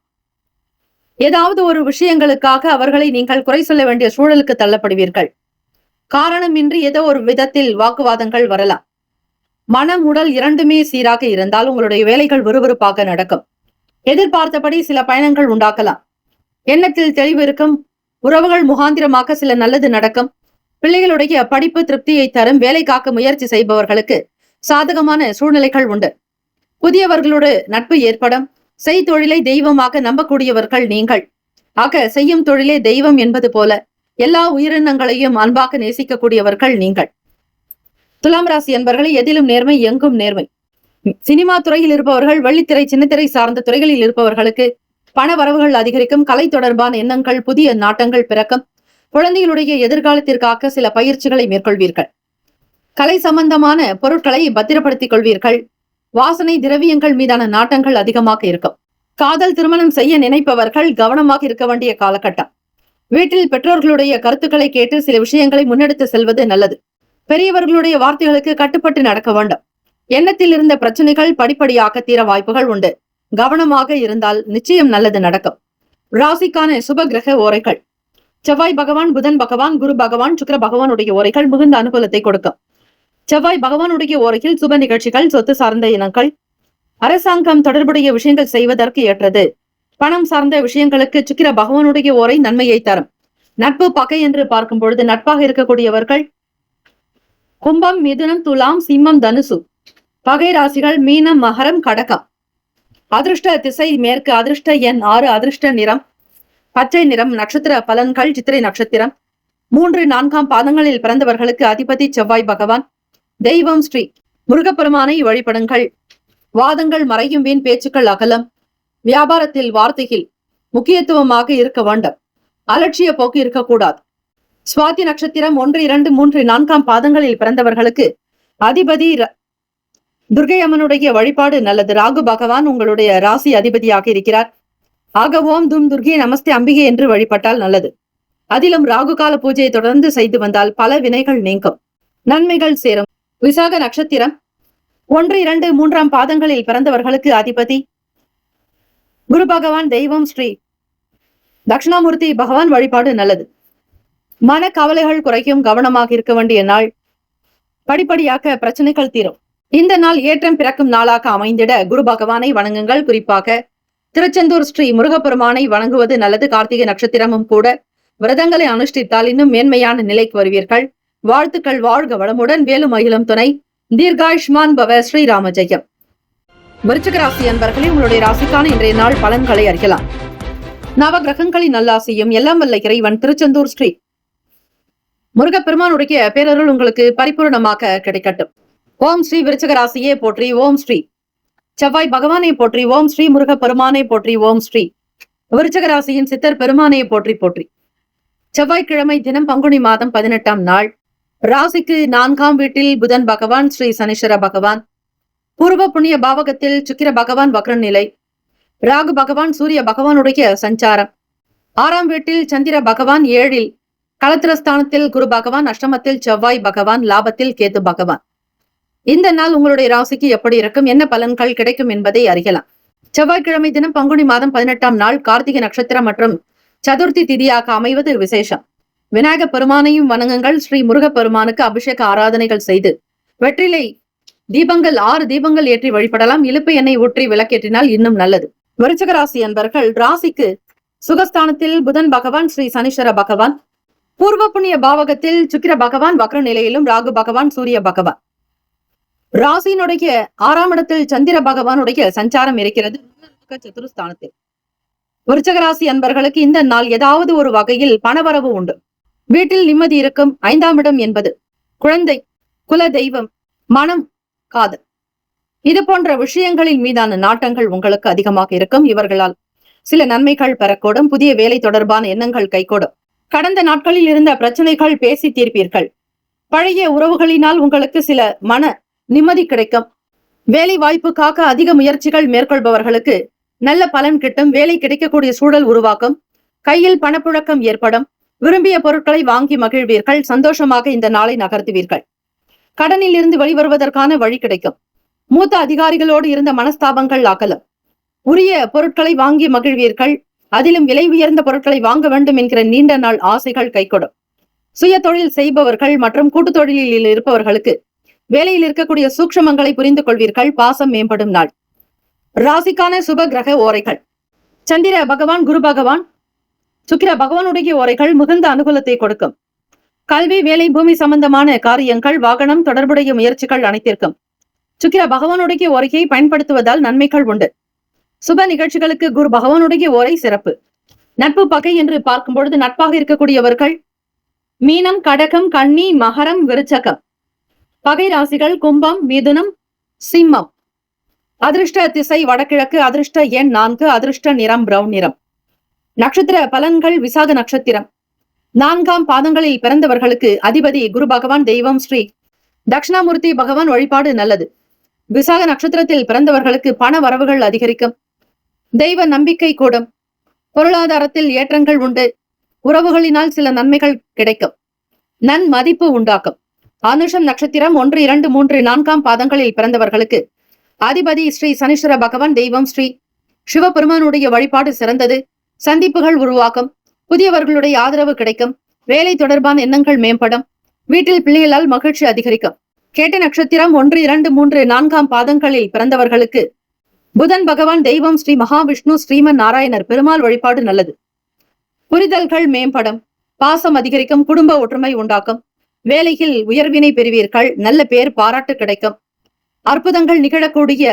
ஏதாவது ஒரு விஷயங்களுக்காக அவர்களை நீங்கள் குறை சொல்ல வேண்டிய சூழலுக்கு தள்ளப்படுவீர்கள். காரணமின்றி ஏதோ ஒரு விதத்தில் வாக்குவாதங்கள் வரலாம். மனம் உடல் இரண்டுமே சீராக இருந்தால் உங்களுடைய வேலைகள் விறுவிறுப்பாக நடக்கும். எதிர்பார்த்தபடி சில பயணங்கள் உண்டாக்கலாம். எண்ணத்தில் தெளிவு இருக்கும். உறவுகள் முகாந்திரமாக சில நல்லது நடக்கும். பிள்ளைகளுடைய படிப்பு திருப்தியை தரும். வேலை காக்க முயற்சி செய்பவர்களுக்கு சாதகமான சூழ்நிலைகள் உண்டு. புதியவர்களோடு நட்பு ஏற்படும். செய்தொழிலை தெய்வமாக நம்பக்கூடியவர்கள் நீங்கள். ஆக செய்யும் தொழிலே தெய்வம் என்பது போல எல்லா உயிரினங்களையும் அன்பாக நேசிக்கக்கூடியவர்கள் நீங்கள். துலாம் ராசி என்பவர்களை எதிலும் நேர்மை, எங்கும் நேர்மை. சினிமா துறையில் இருப்பவர்கள், வெள்ளித்திரை, சின்னத்திரை சார்ந்த துறைகளில் இருப்பவர்களுக்கு பண வரவுகள் அதிகரிக்கும். கலை தொடர்பான எண்ணங்கள், புதிய நாட்டங்கள் பிறக்கும். குழந்தைகளுடைய எதிர்காலத்திற்காக சில பயிற்சிகளை மேற்கொள்வீர்கள். கலை சம்பந்தமான பொருட்களை பத்திரப்படுத்திக் கொள்வீர்கள். வாசனை திரவியங்கள் மீதான நாட்டங்கள் அதிகமாக இருக்கும். காதல் திருமணம் செய்ய நினைப்பவர்கள் கவனமாக இருக்க வேண்டிய காலகட்டம். வீட்டில் பெற்றோர்களுடைய கருத்துக்களை கேட்டு சில விஷயங்களை முன்னெடுத்து செல்வது நல்லது. பெரியவர்களுடைய வார்த்தைகளுக்கு கட்டுப்பட்டு நடக்க வேண்டும். எண்ணத்தில் இருந்த பிரச்சனைகள் படிப்படியாக தீர வாய்ப்புகள் உண்டு. கவனமாக இருந்தால் நிச்சயம் நல்லது நடக்கும். ராசிக்கான சுப கிரக ஓரைகள். செவ்வாய் பகவான், புதன் பகவான், குரு பகவான், சுக்கிர பகவானுடைய ஓரைகள் மிகுந்த அனுகூலத்தை கொடுக்கும். செவ்வாய் பகவானுடைய ஓரையில் சுப நிகழ்ச்சிகள், சொத்து சார்ந்த இனங்கள், அரசாங்கம் தொடர்புடைய விஷயங்கள் செய்வதற்கு ஏற்றது. பணம் சார்ந்த விஷயங்களுக்கு சுக்கிர பகவானுடைய ஓரை நன்மையை தரும். நட்பு பகை என்று பார்க்கும் பொழுது நட்பாக இருக்கக்கூடியவர்கள் கும்பம், மிதுனம், துலாம், சிம்மம், தனுசு. பகை ராசிகள் மீனம், மகரம், கடகம். அதிர்ஷ்ட திசை மேற்கு. அதிர்ஷ்ட எண் 6. அதிர்ஷ்ட நிறம் பச்சை நிறம். நட்சத்திர பலன்கள். சித்திரை நட்சத்திரம் 3, 4 பாதங்களில் பிறந்தவர்களுக்கு அதிபதி செவ்வாய் பகவான். தெய்வம் ஸ்ரீ முருகப்பெருமானை வழிபடுங்கள். வாதங்கள் மறையும். வீண் பேச்சுக்கள் அகலம். வியாபாரத்தில் வார்த்தையில் முக்கியத்துவமாக இருக்க வேண்டும். அலட்சிய போக்கு இருக்கக்கூடாது. சுவாதி நட்சத்திரம் 1, 2, 3, 4 பாதங்களில் பிறந்தவர்களுக்கு அதிபதி துர்கை அம்மனுடைய வழிபாடு நல்லது. ராகு பகவான் உங்களுடைய ராசி அதிபதியாக இருக்கிறார். ஆக ஓம் தும் துர்கே நமஸ்தே அம்பிகை என்று வழிபட்டால் நல்லது. அதிலும் ராகு கால பூஜையை தொடர்ந்து செய்து வந்தால் பல வினைகள் நீங்கும், நன்மைகள் சேரும். விசாக நட்சத்திரம் 1, 2, 3 பாதங்களில் பிறந்தவர்களுக்கு அதிபதி குரு பகவான். தெய்வம் ஸ்ரீ தட்சிணாமூர்த்தி பகவான் வழிபாடு நல்லது. மன கவலைகள் குறைக்கும். கவனமாக இருக்க வேண்டிய நாள். படிப்படியாக பிரச்சனைகள் தீரும். இந்த நாள் ஏற்றம் பிறக்கும் நாளாக அமைந்திட குரு பகவானை வணங்குங்கள். குறிப்பாக திருச்செந்தூர் ஸ்ரீ முருகப்பெருமானை வணங்குவது நல்லது. கார்த்திகை நட்சத்திரமும் கூட விரதங்களை அனுஷ்டித்தால் இன்னும் மேன்மையான நிலைக்கு வருவீர்கள். வாழ்த்துக்கள். வாழ்க வளமுடன். வேலும் மகிழும் துணை. தீர்காயுஷ்மான் பவ. ஸ்ரீராம ஜெயம். விருச்சிக ராசி அன்பர்களே, உங்களுடைய ராசிக்கான இன்றைய நாள் பலன்களை அறியலாம். நவ கிரகங்களின் நல்லாசியும் எல்லாம் வல்ல இறைவன் திருச்செந்தூர் ஸ்ரீ முருகப்பெருமானுடைய பேரருள் உங்களுக்கு பரிபூர்ணமாக கிடைக்கட்டும். ஓம் ஸ்ரீ விருச்சிக ராசியே போற்றி. ஓம் ஸ்ரீ செவ்வாய் பகவானை போற்றி. ஓம் ஸ்ரீ முருக பெருமானை போற்றி. ஓம் ஸ்ரீ விருச்சிக ராசியின் சித்தர் பெருமானை போற்றி போற்றி. செவ்வாய்க்கிழமை தினம் பங்குனி மாதம் 18ஆம் நாள். ராசிக்கு 4ஆம் வீட்டில் புதன் பகவான் ஸ்ரீ சனீஸ்வர பகவான். பூர்வ புண்ணிய பாவகத்தில் சுக்கிர பகவான் வக்ர நிலை. ராகு பகவான் சூரிய பகவானுடைய சஞ்சாரம். 6ஆம் வீட்டில் சந்திர பகவான். 7இல் களத்திரஸ்தானத்தில் குரு பகவான். அஷ்டமத்தில் செவ்வாய் பகவான். லாபத்தில் கேது பகவான். இந்த நாள் உங்களுடைய ராசிக்கு எப்படி இருக்கும், என்ன பலன்கள் கிடைக்கும் என்பதை அறியலாம். செவ்வாய்க்கிழமை தினம் பங்குனி மாதம் 18ஆம் நாள். கார்த்திகை நட்சத்திரம் மற்றும் சதுர்த்தி திதியாக அமைவது விசேஷம். விநாயக பெருமானையும் வணங்குங்கள். ஸ்ரீ முருக பெருமானுக்கு அபிஷேக ஆராதனைகள் செய்து வெற்றிலை தீபங்கள் 6 தீபங்கள் ஏற்றி வழிபடலாம். இலுப்பை எண்ணெய் ஊற்றி விளக்கேற்றினால் இன்னும் நல்லது. விருச்சிக ராசி அன்பர்கள், ராசிக்கு சுகஸ்தானத்தில் புதன் பகவான் ஸ்ரீ சனீஸ்வர பகவான். பூர்வ புண்ணிய பாவகத்தில் சுக்கிர பகவான் வக்ர நிலையிலும் ராகு பகவான் சூரிய பகவான். ராசியினுடைய 6ஆம் இடத்தில் சந்திர பகவானுடைய சஞ்சாரம் இருக்கிறது சதுர்ஸ்தானத்தில். விருச்சிக ராசி அன்பர்களுக்கு இந்த நாள் ஏதாவது ஒரு வகையில் பணவரவு உண்டு. வீட்டில் நிம்மதி இருக்கும். 5ஆம் இடம் என்பது குழந்தை, குல தெய்வம், மனம், காதல், இது போன்ற விஷயங்களின் மீதான நாட்டங்கள் உங்களுக்கு அதிகமாக இருக்கும். இவர்களால் சில நன்மைகள் பெறக்கூடும். புதிய வேலை தொடர்பான எண்ணங்கள் கைகூடும். கடந்த நாட்களில் இருந்த பிரச்சனைகள் பேசி தீர்ப்பீர்கள். பழைய உறவுகளினால் உங்களுக்கு சில மன நிம்மதி கிடைக்கும். வேலை வாய்ப்புக்காக அதிக முயற்சிகள் மேற்கொள்பவர்களுக்கு நல்ல பலன் கிட்டும். வேலை கிடைக்கக்கூடிய சூழல் உருவாக்கும். கையில் பணப்புழக்கம் ஏற்படும். விரும்பிய பொருட்களை வாங்கி மகிழ்வீர்கள். சந்தோஷமாக இந்த நாளை நகர்த்துவீர்கள். கடனில் இருந்து வெளிவருவதற்கான வழி கிடைக்கும். மூத்த அதிகாரிகளோடு இருந்த மனஸ்தாபங்கள் அகலும். உரிய பொருட்களை வாங்கி மகிழ்வீர்கள். அதிலும் விலை உயர்ந்த பொருட்களை வாங்க வேண்டும் என்கிற நீண்ட நாள் ஆசைகள் கைகூடும். சுய தொழில் செய்பவர்கள் மற்றும் கூட்டு தொழிலில் இருப்பவர்களுக்கு வேலையில் இருக்கக்கூடிய சூக்ஷமங்களை புரிந்து கொள்வீர்கள். பாசம் மேம்படும் நாள். ராசிக்கான சுப கிரக ஓரைகள். சந்திர பகவான், குரு பகவான், சுக்கிர பகவானுடைய ஓரைகள் மிகுந்த அனுகூலத்தை கொடுக்கும். கல்வி, வேலை, பூமி சம்பந்தமான காரியங்கள், வாகனம் தொடர்புடைய முயற்சிகள் அனைத்திற்கும் சுக்கிர பகவானுடைய ஓரையை பயன்படுத்துவதால் நன்மைகள் உண்டு. சுப நிகழ்ச்சிகளுக்கு குரு பகவானுடைய ஓரை சிறப்பு. நட்பு பகை என்று பார்க்கும் பொழுது நட்பாக இருக்கக்கூடியவர்கள் மீனம், கடகம், கன்னி, மகரம், விருச்சகம். பகை ராசிகள் கும்பம், மிதுனம், சிம்மம். அதிர்ஷ்ட திசை வடகிழக்கு. அதிர்ஷ்ட எண் 4. அதிர்ஷ்ட நிறம் பிரவுன் நிறம். நட்சத்திர பலன்கள். விசாக நட்சத்திரம் 4ஆம் பாதங்களில் பிறந்தவர்களுக்கு அதிபதி குரு பகவான். தெய்வம் ஸ்ரீ தட்சிணாமூர்த்தி பகவான் வழிபாடு நல்லது. விசாக நட்சத்திரத்தில் பிறந்தவர்களுக்கு பண வரவுகள் அதிகரிக்கும். தெய்வ நம்பிக்கை கூடும். பொருளாதாரத்தில் ஏற்றங்கள் உண்டு. உறவுகளினால் சில நன்மைகள் கிடைக்கும். நன்மதிப்பு உண்டாக்கும். அனுஷம் நட்சத்திரம் 1, 2, 3, 4ஆம் பாதங்களில் பிறந்தவர்களுக்கு அதிபதி ஸ்ரீ சனீஸ்வர பகவான். தெய்வம் ஸ்ரீ சிவபெருமானுடைய வழிபாடு சிறந்தது. சந்திப்புகள் உருவாக்கும். புதியவர்களுடைய ஆதரவு கிடைக்கும். வேலை தொடர்பான எண்ணங்கள் மேம்படும். வீட்டில் பிள்ளைகளால் மகிழ்ச்சி அதிகரிக்கும். கேட்ட நட்சத்திரம் 1, 2, 3, 4ஆம் பாதங்களில் பிறந்தவர்களுக்கு புதன் பகவான். தெய்வம் ஸ்ரீ மகாவிஷ்ணு ஸ்ரீமன் நாராயணர் பெருமாள் வழிபாடு நல்லது. புரிதல்கள் மேம்படும். பாசம் அதிகரிக்கும். குடும்ப ஒற்றுமை உண்டாக்கும். வேலையில் உயர்வினை பெறுவீர்கள். நல்ல பேர் பாராட்டு கிடைக்கும். அற்புதங்கள் நிகழக்கூடிய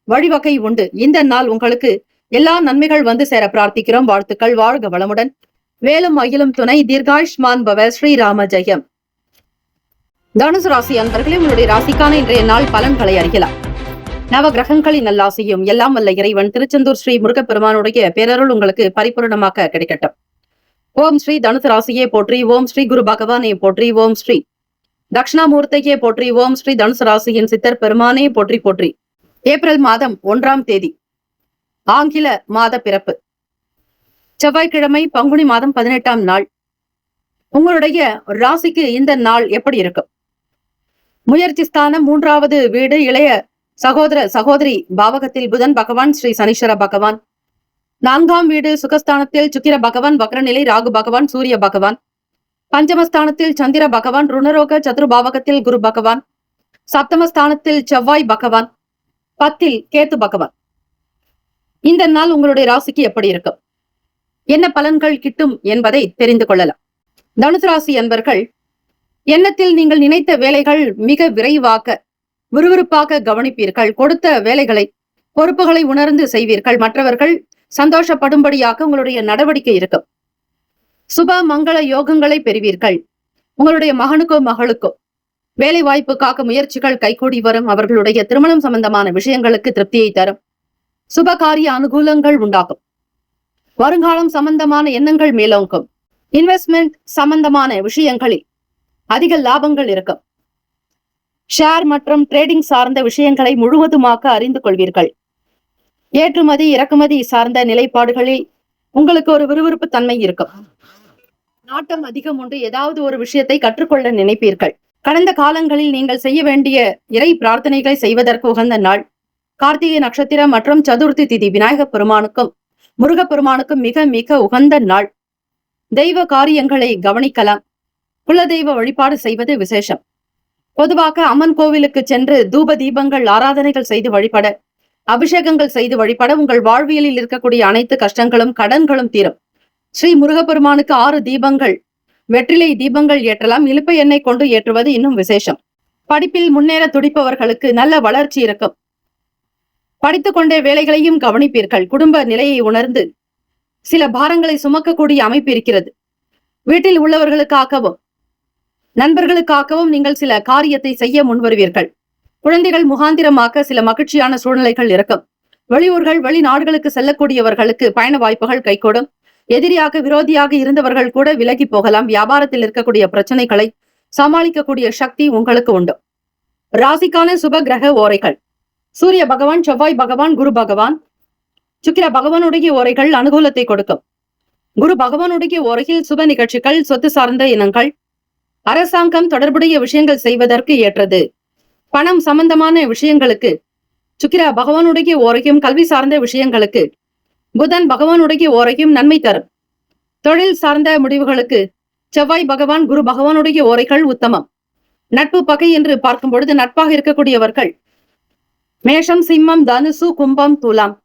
வழிவகை உண்டு. இந்த நாள் உங்களுக்கு எல்லா நன்மைகள் வந்து சேர பிரார்த்திக்கிறோம். வாழ்த்துக்கள். வாழ்க வளமுடன். வேலும் மகிழும் துணை. தீர்காயுஷ்மான் பவ. ஸ்ரீராம ஜெயம். தனுசு ராசி அன்பர்களே, உங்களுடைய ராசிக்கான இன்றைய நாள் பலன்களை அறியலாம். நவ கிரகங்களின் நல்லாசியும் எல்லாம் வல்ல இறைவன் திருச்செந்தூர் ஸ்ரீ முருகப்பெருமானுடைய பேரருள் உங்களுக்கு பரிபூர்ணமாக கிடைக்கட்டும். ஓம் ஸ்ரீ தனுசு ராசியே போற்றி. ஓம் ஸ்ரீ குரு பகவானே போற்றி. ஓம் ஸ்ரீ தட்சிணாமூர்த்தியே போற்றி. ஓம் ஸ்ரீ தனுசு ராசியின் சித்தர் பெருமானே போற்றி போற்றி. ஏப்ரல் மாதம் 1ஆம் தேதி, ஆங்கில மாத பிறப்பு, செவ்வாய்க்கிழமை, பங்குனி மாதம் 18ஆம் நாள். உங்களுடைய ராசிக்கு இந்த நாள் எப்படி இருக்கும்? முயற்சி ஸ்தானம் 3வது வீடு, இளைய சகோதர சகோதரி பாவகத்தில் புதன் பகவான், ஸ்ரீ சனீஸ்வர பகவான். 4ஆம் வீடு சுகஸ்தானத்தில் சுக்கிர பகவான், வக்ரநிலை ராகு பகவான், சூரிய பகவான். பஞ்சமஸ்தானத்தில் சந்திர பகவான், ருணரோக சத்ருபாவகத்தில் குரு பகவான். சப்தமஸ்தானத்தில் செவ்வாய் பகவான், 10ல் கேத்து பகவான். இந்த நாள் உங்களுடைய ராசிக்கு எப்படி இருக்கும், என்ன பலன்கள் கிட்டும் என்பதை தெரிந்து கொள்ளலாம். தனுசு ராசி என்பர்கள், எண்ணத்தில் நீங்கள் நினைத்த வேலைகள் மிக விரைவாக விறுவிறுப்பாக கவனிப்பீர்கள். கொடுத்த வேலைகளை பொறுப்புகளை உணர்ந்து செய்வீர்கள். மற்றவர்கள் சந்தோஷப்படும்படியாக உங்களுடைய நடவடிக்கை இருக்கும். சுப மங்கள யோகங்களை பெறுவீர்கள். உங்களுடைய மகனுக்கோ மகளுக்கோ வேலை வாய்ப்புக்காக முயற்சிகள் கைகூடி வரும். அவர்களுடைய திருமணம் சம்பந்தமான விஷயங்களுக்கு திருப்தியை தரும். சுப காரிய அனுகூலங்கள் உண்டாகும். வருங்காலம் சம்பந்தமான எண்ணங்கள் மேலோங்கும். இன்வெஸ்ட்மெண்ட் சம்பந்தமான விஷயங்களில் அதிக லாபங்கள் இருக்கும். ஷேர் மற்றும் ட்ரேடிங் சார்ந்த விஷயங்களை முழுவதுமாக அறிந்து கொள்வீர்கள். ஏற்றுமதி இறக்குமதி சார்ந்த நிலைப்பாடுகளில் உங்களுக்கு ஒரு விறுவிறுப்பு தன்மை இருக்கும். நாட்டம் அதிகம் உண்டு. ஏதாவது ஒரு விஷயத்தை கற்றுக்கொள்ள நினைப்பீர்கள். கடந்த காலங்களில் நீங்கள் செய்ய வேண்டிய இறை பிரார்த்தனைகளை செய்வதற்கு உகந்த நாள். கார்த்திகை நட்சத்திரம் மற்றும் சதுர்த்தி திதி விநாயக பெருமானுக்கும் முருகப்பெருமானுக்கும் மிக மிக உகந்த நாள். தெய்வ காரியங்களை கவனிக்கலாம். குலதெய்வ வழிபாடு செய்வது விசேஷம். பொதுவாக அம்மன் கோவிலுக்கு சென்று தூப தீபங்கள் ஆராதனைகள் செய்து வழிபட, அபிஷேகங்கள் செய்து வழிபட உங்கள் வாழ்வியலில் இருக்கக்கூடிய அனைத்து கஷ்டங்களும் கடன்களும் தீரும். ஸ்ரீ முருகப்பெருமானுக்கு 6 தீபங்கள், வெற்றிலை தீபங்கள் ஏற்றலாம். இலுப்பை எண்ணெய் கொண்டு ஏற்றுவது இன்னும் விசேஷம். படிப்பில் முன்னேற துடிப்பவர்களுக்கு நல்ல வளர்ச்சி இருக்கும். படித்துக் கொண்டே வேலைகளையும் கவனிப்பீர்கள். குடும்ப நிலையை உணர்ந்து சில பாரங்களை சுமக்கக்கூடிய அமைப்பு இருக்கிறது. வீட்டில் உள்ளவர்களுக்காகவும் நண்பர்களுக்காகவும் நீங்கள் சில காரியத்தை செய்ய முன்வருவீர்கள். குழந்தைகள் முகாந்திரமாக சில மகிழ்ச்சியான சூழ்நிலைகள் இருக்கும். வெளியூர்கள் வெளிநாடுகளுக்கு செல்லக்கூடியவர்களுக்கு பயண வாய்ப்புகள் கைகூடும். எதிரியாக விரோதியாக இருந்தவர்கள் கூட விலகி போகலாம். வியாபாரத்தில் இருக்கக்கூடிய பிரச்சனைகளை சமாளிக்கக்கூடிய சக்தி உங்களுக்கு உண்டு. ராசிக்கான சுப கிரக ஓரைகள்: சூரிய பகவான், செவ்வாய் பகவான், குரு பகவான். சுக்கிர பகவானுடைய ஓரைகள் அனுகூலத்தை கொடுக்கும். குரு பகவானுடைய ஓரையில் சுப நிகழ்ச்சிகள், சொத்து சார்ந்த இனங்கள், அரசாங்கம் தொடர்புடைய விஷயங்கள் செய்வதற்கு ஏற்றது. பணம் சம்பந்தமான விஷயங்களுக்கு சுக்கிர பகவானுடைய ஓரையும், கல்வி சார்ந்த விஷயங்களுக்கு புதன் பகவானுடைய ஓரையும் நன்மை தரும். தொழில் சார்ந்த முடிவுகளுக்கு செவ்வாய் பகவான், குரு பகவானுடைய ஓரைகள் உத்தமம். நட்பு பகை என்று பார்க்கும் பொழுது நட்பாக இருக்கக்கூடியவர்கள் மேஷம், சிம்மம், தனுசு, கும்பம், துலாம்.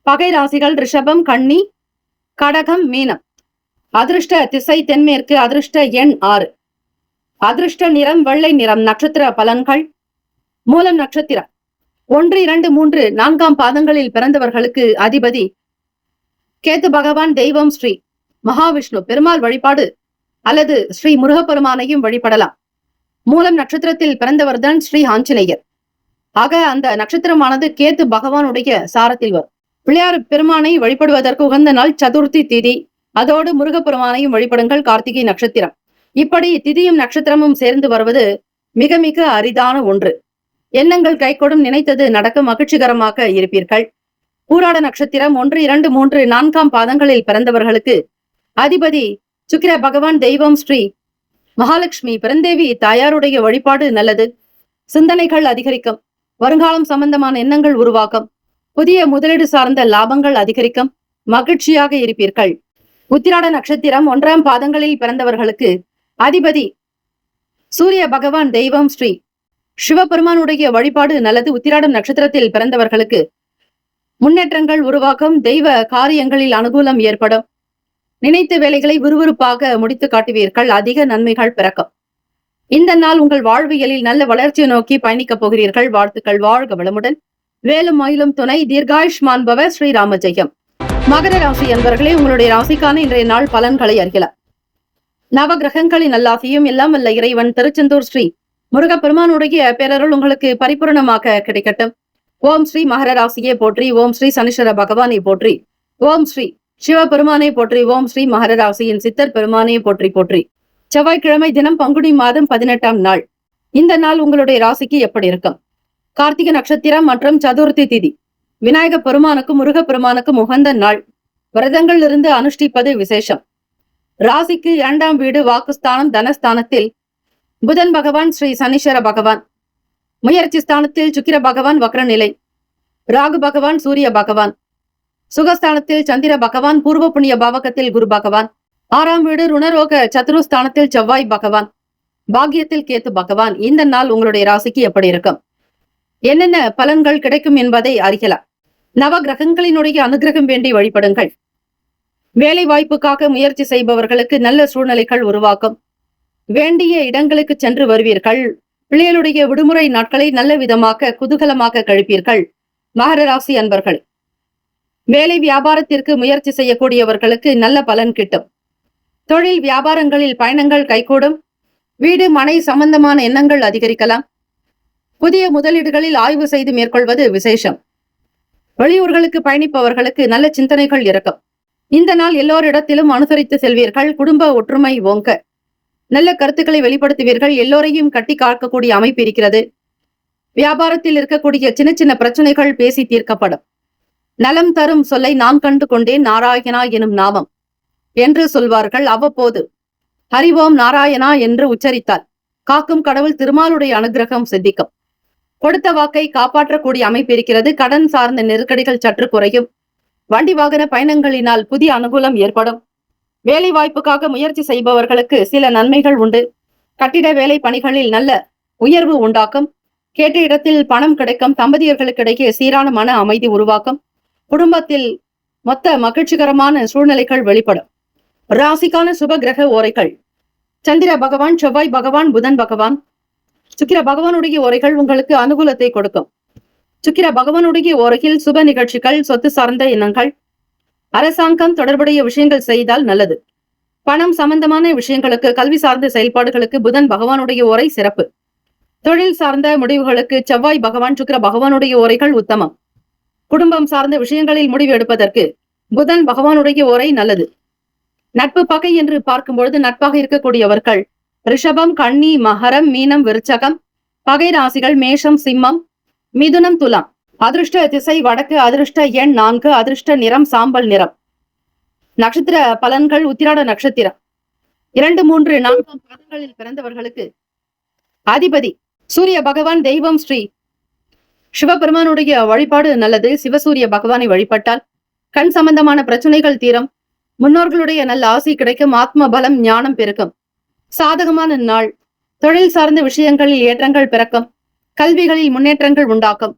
பகை ராசிகள் ரிஷபம், கன்னி, கடகம், மீனம். அதிர்ஷ்ட திசை தென்மேற்கு. அதிர்ஷ்ட எண் 6. அதிர்ஷ்ட நிறம் வெள்ளை நிறம். நட்சத்திர பலன்கள்: மூலம் நட்சத்திரம் 1, 2, 3, 4ஆம் பாதங்களில் பிறந்தவர்களுக்கு அதிபதி கேத்து பகவான். தெய்வம் ஸ்ரீ மகாவிஷ்ணு. பெருமாள் வழிபாடு அல்லது ஸ்ரீ முருகப்பெருமானையும் வழிபடலாம். மூலம் நட்சத்திரத்தில் பிறந்தவர்தான் ஸ்ரீ ஆஞ்சநேயர். ஆக அந்த நட்சத்திரமானது கேத்து பகவானுடைய சாரத்தில் வரும். பிள்ளையார் பெருமானை வழிபடுவதற்கு உகந்த நாள் சதுர்த்தி திதி. அதோடு முருகப்பெருமானையும் வழிபடுங்கள். கார்த்திகை நட்சத்திரம். இப்படி திதியும் நட்சத்திரமும் சேர்ந்து வருவது மிக மிக அரிதான ஒன்று. எண்ணங்கள் கைகூடும். நினைத்தது நடக்கும். மகிழ்ச்சிகரமாக இருப்பீர்கள். பூராட நட்சத்திரம் 1, 2, 3, 4ஆம் பாதங்களில் பிறந்தவர்களுக்கு அதிபதி சுக்கிர பகவான். தெய்வம் ஸ்ரீ மகாலட்சுமி. பெருந்தேவி தாயாருடைய வழிபாடு நல்லது. சிந்தனைகள் அதிகரிக்கும். வருங்காலம் சம்பந்தமான எண்ணங்கள் உருவாக்கும். புதிய முதலீடு சார்ந்த லாபங்கள் அதிகரிக்கும். மகிழ்ச்சியாக இருப்பீர்கள். உத்திராட நட்சத்திரம் 1ஆம் பாதங்களில் பிறந்தவர்களுக்கு அதிபதி சூரிய பகவான். தெய்வம் ஸ்ரீ சிவபெருமானுடைய வழிபாடு நல்லது. உத்திராடம் நட்சத்திரத்தில் பிறந்தவர்களுக்கு முன்னேற்றங்கள் உருவாக்கும். தெய்வ காரியங்களில் அனுகூலம் ஏற்படும். நினைத்த வேலைகளை விறுவிறுப்பாக முடித்து காட்டுவீர்கள். அதிக நன்மைகள் பிறக்கும். இந்த நாள் உங்கள் வாழ்வியலில் நல்ல வளர்ச்சியை நோக்கி பயணிக்கப் போகிறீர்கள். வாழ்த்துக்கள். வாழ்க வளமுடன். வேலும் மயிலும் துணை. தீர்காயுஷ்மான் பவ. ஸ்ரீராம ஜெயம். மகர ராசி அன்பர்களே, உங்களுடைய ராசிக்கான இன்றைய நாள் பலன்களை அறியலாம். நவ கிரகங்களின் நல்லாசியும் எல்லாம் வல்ல இறைவன் திருச்செந்தூர் ஸ்ரீ முருகப்பெருமானுடைய பேரருள் உங்களுக்கு பரிபூரணமாக கிடைக்கட்டும். ஓம் ஸ்ரீ மகர ராசியே போற்றி. ஓம் ஸ்ரீ சனீஸ்வர பகவானை போற்றி. ஓம் ஸ்ரீ சிவபெருமானை போற்றி. ஓம் ஸ்ரீ மகர ராசியின் சித்தர் பெருமானை போற்றி போற்றி. செவ்வாய்க்கிழமை தினம், பங்குனி மாதம் 18ஆம் நாள். இந்த நாள் உங்களுடைய ராசிக்கு எப்படி இருக்கும்? கார்த்திகை நட்சத்திரம் மற்றும் சதுர்த்தி திதி. விநாயக பெருமானுக்கும் முருகப்பெருமானுக்கும் உகந்த நாள். விரதங்கள் இருந்து அனுஷ்டிப்பது விசேஷம். ராசிக்கு 2ஆம் வீடு வாக்குஸ்தானம் தனஸ்தானத்தில் புதன் பகவான் ஸ்ரீ சனீஸ்வர பகவான். முயற்சி ஸ்தானத்தில் சுக்கிர பகவான் வக்ரநிலை. ராகு பகவான் சூரிய பகவான். சுகஸ்தானத்தில் சந்திர பகவான். பூர்வ புண்ணிய பாவகத்தில் குரு பகவான். 6ஆம் வீடு ருணரோக சத்துருஸ்தானத்தில் செவ்வாய் பகவான். பாக்கியத்தில் கேத்து பகவான். இந்த நாள் உங்களுடைய ராசிக்கு எப்படி இருக்கும்? என்னென்ன பலன்கள் கிடைக்கும் என்பதை அறியலாம். நவ கிரகங்களினுடைய அனுகிரகம் வேண்டி வழிபடுங்கள். வேலை வாய்ப்புக்காக முயற்சி செய்பவர்களுக்கு நல்ல சூழ்நிலைகள் உருவாக்கும். வேண்டிய இடங்களுக்கு சென்று வருவீர்கள். பிள்ளைகளுடைய விடுமுறை நாட்களை நல்ல விதமாக குதூகலமாக கழிப்பீர்கள். மகர ராசி அன்பர்கள், வேலை வியாபாரத்திற்கு முயற்சி செய்யக்கூடியவர்களுக்கு நல்ல பலன் கிட்டும். தொழில் வியாபாரங்களில் பயணங்கள் கைகூடும். வீடு மனை சம்பந்தமான எண்ணங்கள் அதிகரிக்கலாம். புதிய முதலீடுகளில் ஆய்வு செய்து மேற்கொள்வது விசேஷம். வெளியூர்களுக்கு பயணிப்பவர்களுக்கு நல்ல சிந்தனைகள் இருக்கும். இந்த நாள் எல்லோரிடத்திலும் அனுசரித்து செல்வீர்கள். குடும்ப ஒற்றுமை ஓங்க. நல்ல கருத்துக்களை வெளிப்படுத்துவீர்கள். எல்லோரையும் கட்டி காக்கக்கூடிய அமைப்பு இருக்கிறது. வியாபாரத்தில் இருக்கக்கூடிய சின்ன சின்ன பிரச்சனைகள் பேசி தீர்க்கப்படும். நலம் தரும் சொல்லை நான் கண்டு கொண்டேன் நாராயணா எனும் நாமம் என்று சொல்வார்கள். அவ்வப்போது ஹரிவோம் நாராயணா என்று உச்சரித்தால் காக்கும் கடவுள் திருமாலுடைய அனுகிரகம் சித்திக்கும். கொடுத்த வாக்கை காப்பாற்றக்கூடிய அமைப்பு இருக்கிறது. கடன் சார்ந்த நெருக்கடிகள் சற்று குறையும். வண்டி வாகன பயணங்களினால் புதிய அனுகூலம் ஏற்படும். வேலை வாய்ப்புக்காக முயற்சி செய்பவர்களுக்கு சில நன்மைகள் உண்டு. கட்டிட வேலை பணிகளில் நல்ல உயர்வு உண்டாக்கும். கேட்ட இடத்தில் பணம் கிடைக்கும். தம்பதியர்களுக்கிடையே சீரான மன அமைதி உருவாக்கும். குடும்பத்தில் மொத்த மகிழ்ச்சிகரமான சூழ்நிலைகள் வெளிப்படும். ராசிக்கான சுப கிரக ஓரைகள். சந்திர பகவான், செவ்வாய் பகவான், புதன் பகவான். சுக்கிர பகவானுடைய ஓரைகள் உங்களுக்கு அனுகூலத்தை கொடுக்கும். சுக்கிர பகவானுடைய ஓரையில் சுப நிகழ்ச்சிகள், சொத்து சார்ந்த எண்ணங்கள், அரசாங்கம் தொடர்புடைய விஷயங்கள் செய்தால் நல்லது. பணம் சம்பந்தமான விஷயங்களுக்கு, கல்வி சார்ந்த செயல்பாடுகளுக்கு புதன் பகவானுடைய ஓரை சிறப்பு. தொழில் சார்ந்த முடிவுகளுக்கு செவ்வாய் பகவான், சுக்கிர பகவானுடைய ஓரைகள் உத்தமம். குடும்பம் சார்ந்த விஷயங்களில் முடிவு எடுப்பதற்கு புதன் பகவானுடைய ஓரை நல்லது. நட்பு பகை என்று பார்க்கும்பொழுது நட்பாக இருக்கக்கூடியவர்கள் ரிஷபம், கன்னி, மகரம், மீனம், விருச்சகம். பகை ராசிகள் மேஷம், சிம்மம், மிதுனம், துலாம். அதிர்ஷ்ட திசை வடக்கு. அதிர்ஷ்ட எண் 4. அதிர்ஷ்ட நிறம் சாம்பல் நிறம். நட்சத்திர பலன்கள். உத்திராட நட்சத்திரம் 2, 3, 4 பாதங்களில் பிறந்தவர்களுக்கு அதிபதி சூரிய பகவான். தெய்வம் ஸ்ரீ சிவபெருமானுடைய வழிபாடு நல்லது. சிவசூரிய பகவானை வழிபட்டால் கண் சம்பந்தமான பிரச்சனைகள் தீரும். முன்னோர்களுடைய நல்ல ஆசை கிடைக்கும். ஆத்ம பலம், ஞானம் பெருக்கும். சாதகமான நாள். தொழில் சார்ந்த விஷயங்களில் ஏற்றங்கள் பிறக்கும். கல்விகளில் முன்னேற்றங்கள் உண்டாக்கும்.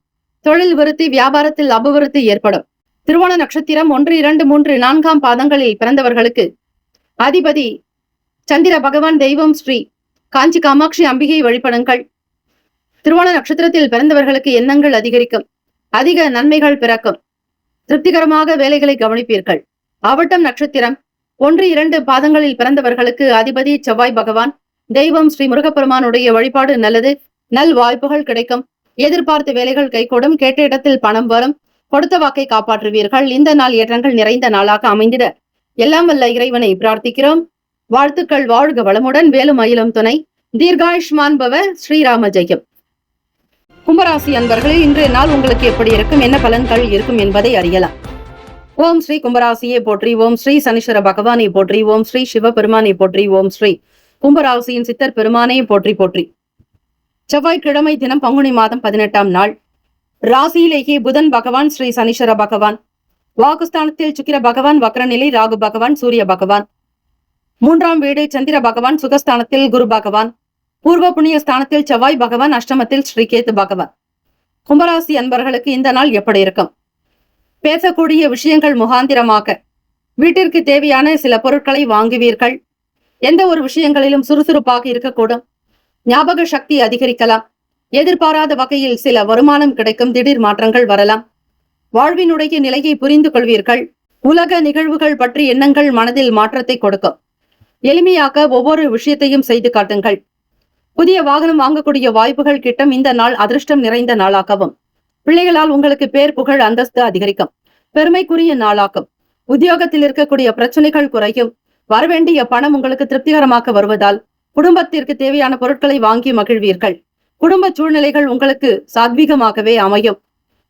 தொழில் விருத்தி, வியாபாரத்தில் அபிவிருத்தி ஏற்படும். திருவோண நட்சத்திரம் 1, 2, 3, 4 பாதங்களில் பிறந்தவர்களுக்கு அதிபதி சந்திர பகவான். தெய்வம் ஸ்ரீ காஞ்சி காமாட்சி அம்பிகை வழிபடுங்கள். திருவோண நட்சத்திரத்தில் பிறந்தவர்களுக்கு எண்ணங்கள் அதிகரிக்கும். அதிக நன்மைகள் பிறக்கும். திருப்திகரமாக வேலைகளை கவனிப்பீர்கள். அவிட்டம் நட்சத்திரம் 1, 2 பாதங்களில் பிறந்தவர்களுக்கு அதிபதி செவ்வாய் பகவான். தெய்வம் ஸ்ரீ முருகப்பெருமானுடைய வழிபாடு நல்லது. நல் வாய்ப்புகள் கிடைக்கும். எதிர்பார்த்த வேலைகள் கைகூடும். கேட்ட இடத்தில் பணம் வரும். கொடுத்த வாக்கை காப்பாற்றுவீர்கள். இந்த நாள் ஏற்றங்கள் நிறைந்த நாளாக அமைந்திட எல்லாம் வல்ல இறைவனை பிரார்த்திக்கிறோம். வாழ்த்துக்கள். வாழ்க வளமுடன். வேலும் மயிலும் துணை. தீர்காயுஷ்மான் பவ. ஸ்ரீராம ஜெயம். கும்பராசி அன்பர்களே, இன்றைய நாள் உங்களுக்கு எப்படி இருக்கும், என்ன பலன்கள் இருக்கும் என்பதை அறியலாம். ஓம் ஸ்ரீ கும்பராசியை போற்றி. ஓம் ஸ்ரீ சனீஸ்வர பகவானை போற்றி. ஓம் ஸ்ரீ சிவபெருமானை போற்றி. ஓம் ஸ்ரீ கும்பராசியின் சித்தர் பெருமானை போற்றி போற்றி. செவ்வாய்க்கிழமை தினம் பங்குனி மாதம் 18ஆம் நாள். ராசியிலேயே புதன் பகவான், ஸ்ரீ சனீஸ்வர பகவான். வாக்குஸ்தானத்தில் சுக்கிர பகவான் வக்ரநிலை. ராகு பகவான், சூரிய பகவான். 3ஆம் வீடு சந்திர பகவான். சுகஸ்தானத்தில் குரு பகவான். பூர்வ புண்ணிய ஸ்தானத்தில் செவ்வாய் பகவான். அஷ்டமத்தில் ஸ்ரீ கேத்து பகவான். கும்பராசி அன்பர்களுக்கு இந்த நாள் எப்படி இருக்கும்? பேசக்கூடிய விஷயங்கள் முகாந்திரமாக வீட்டிற்கு தேவையான சில பொருட்களை வாங்குவீர்கள். எந்த ஒரு விஷயங்களிலும் சுறுசுறுப்பாக இருக்கக்கூடும். ஞாபக சக்தி அதிகரிக்கலாம். எதிர்பாராத வகையில் சில வருமானம் கிடைக்கும். திடீர் மாற்றங்கள் வரலாம். வாழ்வினுடைய நிலையை புரிந்து கொள்வீர்கள். உலக நிகழ்வுகள் பற்றி எண்ணங்கள் மனதில் மாற்றத்தை கொடுக்கும். எளிமையாக ஒவ்வொரு விஷயத்தையும் செய்து காட்டுங்கள். புதிய வாகனம் வாங்கக்கூடிய வாய்ப்புகள் கிட்டும். இந்த நாள் அதிர்ஷ்டம் நிறைந்த நாளாகவும் பிள்ளைகளால் உங்களுக்கு பேர், புகழ், அந்தஸ்து அதிகரிக்கும். பெருமைக்குரிய நாளாகும். உத்தியோகத்தில் இருக்கக்கூடிய பிரச்சனைகள் குறையும். வரவேண்டிய பணம் உங்களுக்கு திருப்திகரமாக வருவதால் குடும்பத்திற்கு தேவையான பொருட்களை வாங்கி மகிழ்வீர்கள். குடும்ப சூழ்நிலைகள் உங்களுக்கு சாத்வீகமாகவே அமையும்.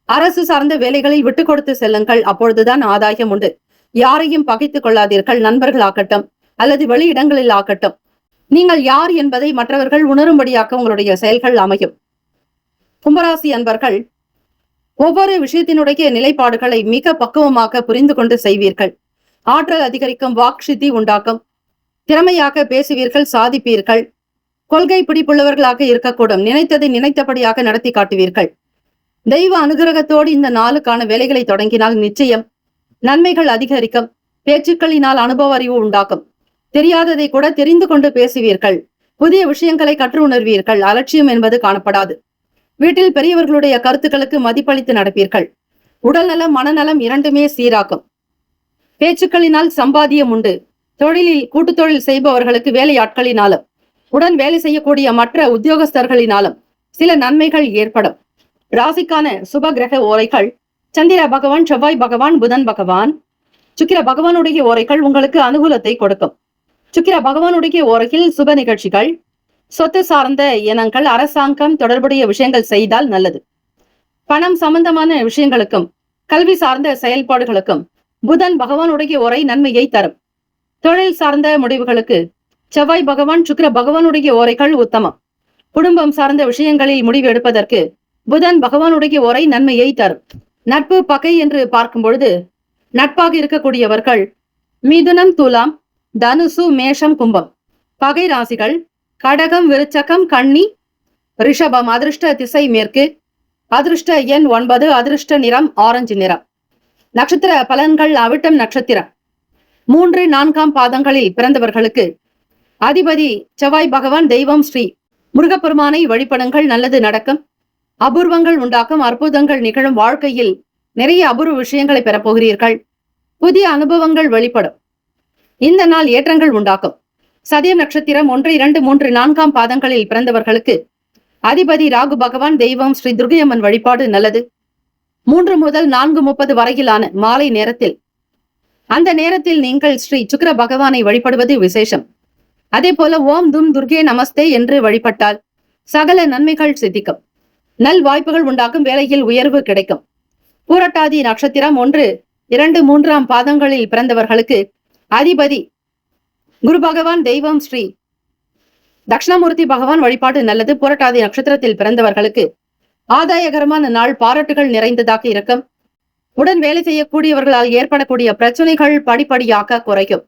அரசு சார்ந்த வேலைகளில் விட்டு கொடுத்து செல்லுங்கள், அப்பொழுதுதான் ஆதாயம் உண்டு. யாரையும் பகைத்துக் கொள்ளாதீர்கள். நண்பர்கள் ஆக்கட்டும் அல்லது வெளி இடங்களில் ஆக்கட்டும், நீங்கள் யார் என்பதை மற்றவர்கள் உணரும்படியாக உங்களுடைய செயல்கள் அமையும். கும்பராசி அன்பர்கள் ஒவ்வொரு விஷயத்தினுடைய நிலைப்பாடுகளை மிக பக்குவமாக புரிந்து கொண்டு செய்வீர்கள். ஆற்றல் அதிகரிக்கும், வாக்சித்தி உண்டாக்கும், திறமையாக பேசுவீர்கள், சாதிப்பீர்கள். கொள்கை பிடிப்புள்ளவர்களாக இருக்கக்கூடும். நினைத்ததை நினைத்தபடியாக நடத்தி காட்டுவீர்கள். தெய்வ அனுகிரகத்தோடு இந்த நாளுக்கான வேலைகளை தொடங்கினால் நிச்சயம் நன்மைகள் அதிகரிக்கும். பேச்சுக்களினால் அனுபவ அறிவு உண்டாக்கும். தெரியாததை கூட தெரிந்து கொண்டு பேசுவீர்கள். புதிய விஷயங்களை கற்று உணர்வீர்கள். அலட்சியம் என்பது காணப்படாது. வீட்டில் பெரியவர்களுடைய கருத்துக்களுக்கு மதிப்பளித்து நடப்பீர்கள். உடல் நலம் மனநலம் இரண்டுமே சீராக்கும். பேச்சுக்களினால் சம்பாத்தியம் உண்டு. தொழிலில் கூட்டு தொழில் செய்பவர்களுக்கு வேலையாட்களினாலும் உடன் வேலை செய்யக்கூடிய மற்ற உத்தியோகஸ்தர்களினாலும் சில நன்மைகள் ஏற்படும். ராசிக்கான சுப கிரக ஓரைகள் சந்திர பகவான், செவ்வாய் பகவான், புதன் பகவான், சுக்கிர பகவானுடைய ஓரைகள் உங்களுக்கு அனுகூலத்தை கொடுக்கும். சுக்கிர பகவானுடைய ஓரையில் சுப நிகழ்ச்சிகள், சொத்து சார்ந்த இனங்கள், அரசாங்கம் தொடர்புடைய விஷயங்கள் செய்தால் நல்லது. பணம் சம்பந்தமான விஷயங்களுக்கும் கல்வி சார்ந்த செயல்பாடுகளுக்கும் புதன் பகவானுடைய ஓரை நன்மையை தரும். தொழில் சார்ந்த முடிவுகளுக்கு செவ்வாய் பகவான், சுக்கிர பகவானுடைய ஓரைகள் உத்தமம். குடும்பம் சார்ந்த விஷயங்களில் முடிவு எடுப்பதற்கு புதன் பகவானுடைய ஓரை நன்மையை தரும். நட்பு பகை என்று பார்க்கும் பொழுது நட்பாக இருக்கக்கூடியவர்கள் மிதுனம், துலாம், தனுசு, மேஷம், கும்பம். பகை ராசிகள் கடகம், விருச்சகம், கன்னி, ரிஷபம். அதிர்ஷ்ட திசை மேற்கு. அதிர்ஷ்ட எண் 9. அதிர்ஷ்ட நிறம் ஆரஞ்சு நிறம். நட்சத்திர பலன்கள் அவிட்டம் நட்சத்திரம் 3, 4ஆம் பாதங்களில் பிறந்தவர்களுக்கு அதிபதி செவ்வாய் பகவான், தெய்வம் ஸ்ரீ முருகப்பெருமானை வழிபடுங்கள், நல்லது நடக்கும். அபூர்வங்கள் உண்டாக்கும், அற்புதங்கள் நிகழும். வாழ்க்கையில் நிறைய அபூர்வ விஷயங்களை பெறப்போகிறீர்கள். புதிய அனுபவங்கள் வெளிப்படும். இந்த நாள் ஏற்றங்கள் உண்டாக்கும். சதயம் நட்சத்திரம் 1, 2, 3, 4ஆம் பாதங்களில் பிறந்தவர்களுக்கு அதிபதி ராகு பகவான், தெய்வம் ஸ்ரீ துர்கையம்மன் வழிபாடு நல்லது. 3 முதல் 4:30 வரையிலான மாலை நேரத்தில், அந்த நேரத்தில் நீங்கள் ஸ்ரீ சுக்கிர பகவானை வழிபடுவது விசேஷம். அதே போல ஓம் தும் துர்கே நமஸ்தே என்று வழிபட்டால் சகல நன்மைகள் சித்திக்கும். நல் வாய்ப்புகள் உண்டாக்கும். வேலையில் உயர்வு கிடைக்கும். பூரட்டாதி நட்சத்திரம் 1, 2, 3ஆம் பாதங்களில் பிறந்தவர்களுக்கு அதிபதி குரு பகவான், தெய்வம் ஸ்ரீ தட்சிணாமூர்த்தி பகவான் வழிபாடு நல்லது. பூரட்டாதி நட்சத்திரத்தில் பிறந்தவர்களுக்கு ஆதாயகரமான நாள், பாராட்டுகள் நிறைந்ததாக இருக்கும். உடன் வேலை செய்யக்கூடியவர்களால் ஏற்படக்கூடிய பிரச்சனைகள் படிப்படியாக குறையும்.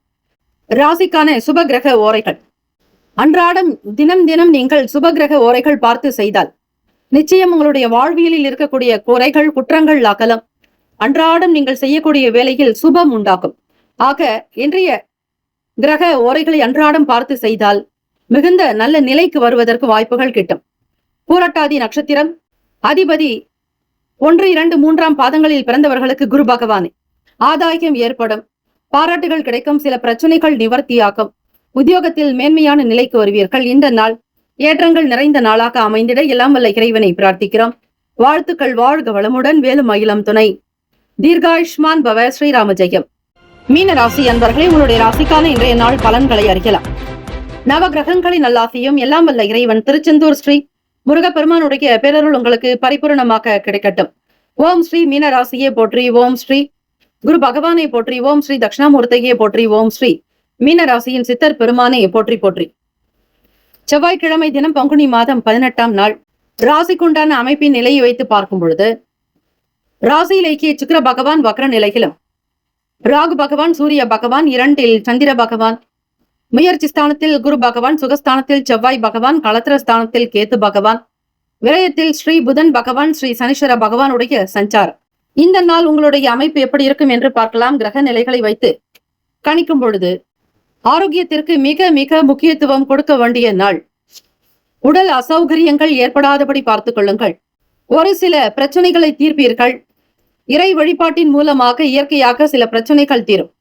ராசிக்கான சுப கிரக ஓரைகள் அன்றாடம் தினம் தினம் நீங்கள் சுப கிரக ஓரைகள் பார்த்து செய்தால் நிச்சயம் உங்களுடைய வாழ்வியலில் இருக்கக்கூடிய குறைகள், குற்றங்கள் அகலம். அன்றாடம் நீங்கள் செய்யக்கூடிய வேலையில் சுபம் உண்டாகும். ஆக இன்றைய கிரக ஓரைகளை அன்றாடம் பார்த்து செய்தால் மிகுந்த நல்ல நிலைக்கு வருவதற்கு வாய்ப்புகள் கிட்டும். பூரட்டாதி நட்சத்திரம் அதிபதி 1, 2, 3ஆம் பாதங்களில் பிறந்தவர்களுக்கு குரு பகவானே ஆதாயம் ஏற்படும். பாராட்டுகள் கிடைக்கும். சில பிரச்சனைகள் நிவர்த்தியாகும். உத்தியோகத்தில் மேன்மையான நிலைக்கு வருவீர்கள். இந்த நாள் ஏற்றங்கள் நிறைந்த நாளாக அமைந்திட எல்லாம் வல்ல இறைவனை பிரார்த்திக்கிறோம். வாழ்த்துக்கள். வாழ்க வளமுடன். வேலும் மயிலம் துணை. தீர்காயுஷ்மான் பவ. ஸ்ரீராம ஜெயம். மீன ராசி அன்பர்களே, உங்களுடைய ராசிக்கான இன்றைய நாள் பலன்களை அறியலாம். நவ கிரகங்களின் நல்லாசியும் எல்லாம் வல்ல இறைவன் திருச்செந்தூர் ஸ்ரீ முருகப்பெருமானுடைய பேரருள் உங்களுக்கு பரிபூர்ணமாக கிடைக்கட்டும். ஓம் ஸ்ரீ மீன ராசியே போற்றி. ஓம் ஸ்ரீ குரு பகவானை போற்றி. ஓம் ஸ்ரீ தட்சிணாமூர்த்தியே போற்றி. ஓம் ஸ்ரீ மீன ராசியின் சித்தர் பெருமானை போற்றி போற்றி. செவ்வாய்க்கிழமை தினம் பங்குனி மாதம் 18ஆம் நாள் ராசிக்குண்டான அமைப்பின் நிலையை வைத்து பார்க்கும் பொழுது ராசியிலேயே சுக்கிர பகவான் வக்ர நிலையிலும், ராகு பகவான், சூரிய பகவான் 2இல் சந்திர பகவான், முயற்சி ஸ்தானத்தில் குரு பகவான், சுகஸ்தானத்தில் செவ்வாய் பகவான், களத்திர ஸ்தானத்தில் கேத்து பகவான், விரயத்தில் ஸ்ரீ புதன் பகவான், ஸ்ரீ சனீஸ்வர பகவானுடைய சஞ்சாரம். இந்த நாள் உங்களுடைய அமைப்பு எப்படி இருக்கும் என்று பார்க்கலாம். கிரக நிலைகளை வைத்து கணிக்கும் பொழுது ஆரோக்கியத்திற்கு மிக மிக முக்கியத்துவம் கொடுக்க வேண்டிய நாள். உடல் அசௌகரியங்கள் ஏற்படாதபடி பார்த்துக் கொள்ளுங்கள். ஒரு சில பிரச்சனைகளை தீர்ப்பீர்கள். இறை வழிபாட்டின் மூலமாக இயற்கையாக சில பிரச்சனைகள் தீரும்.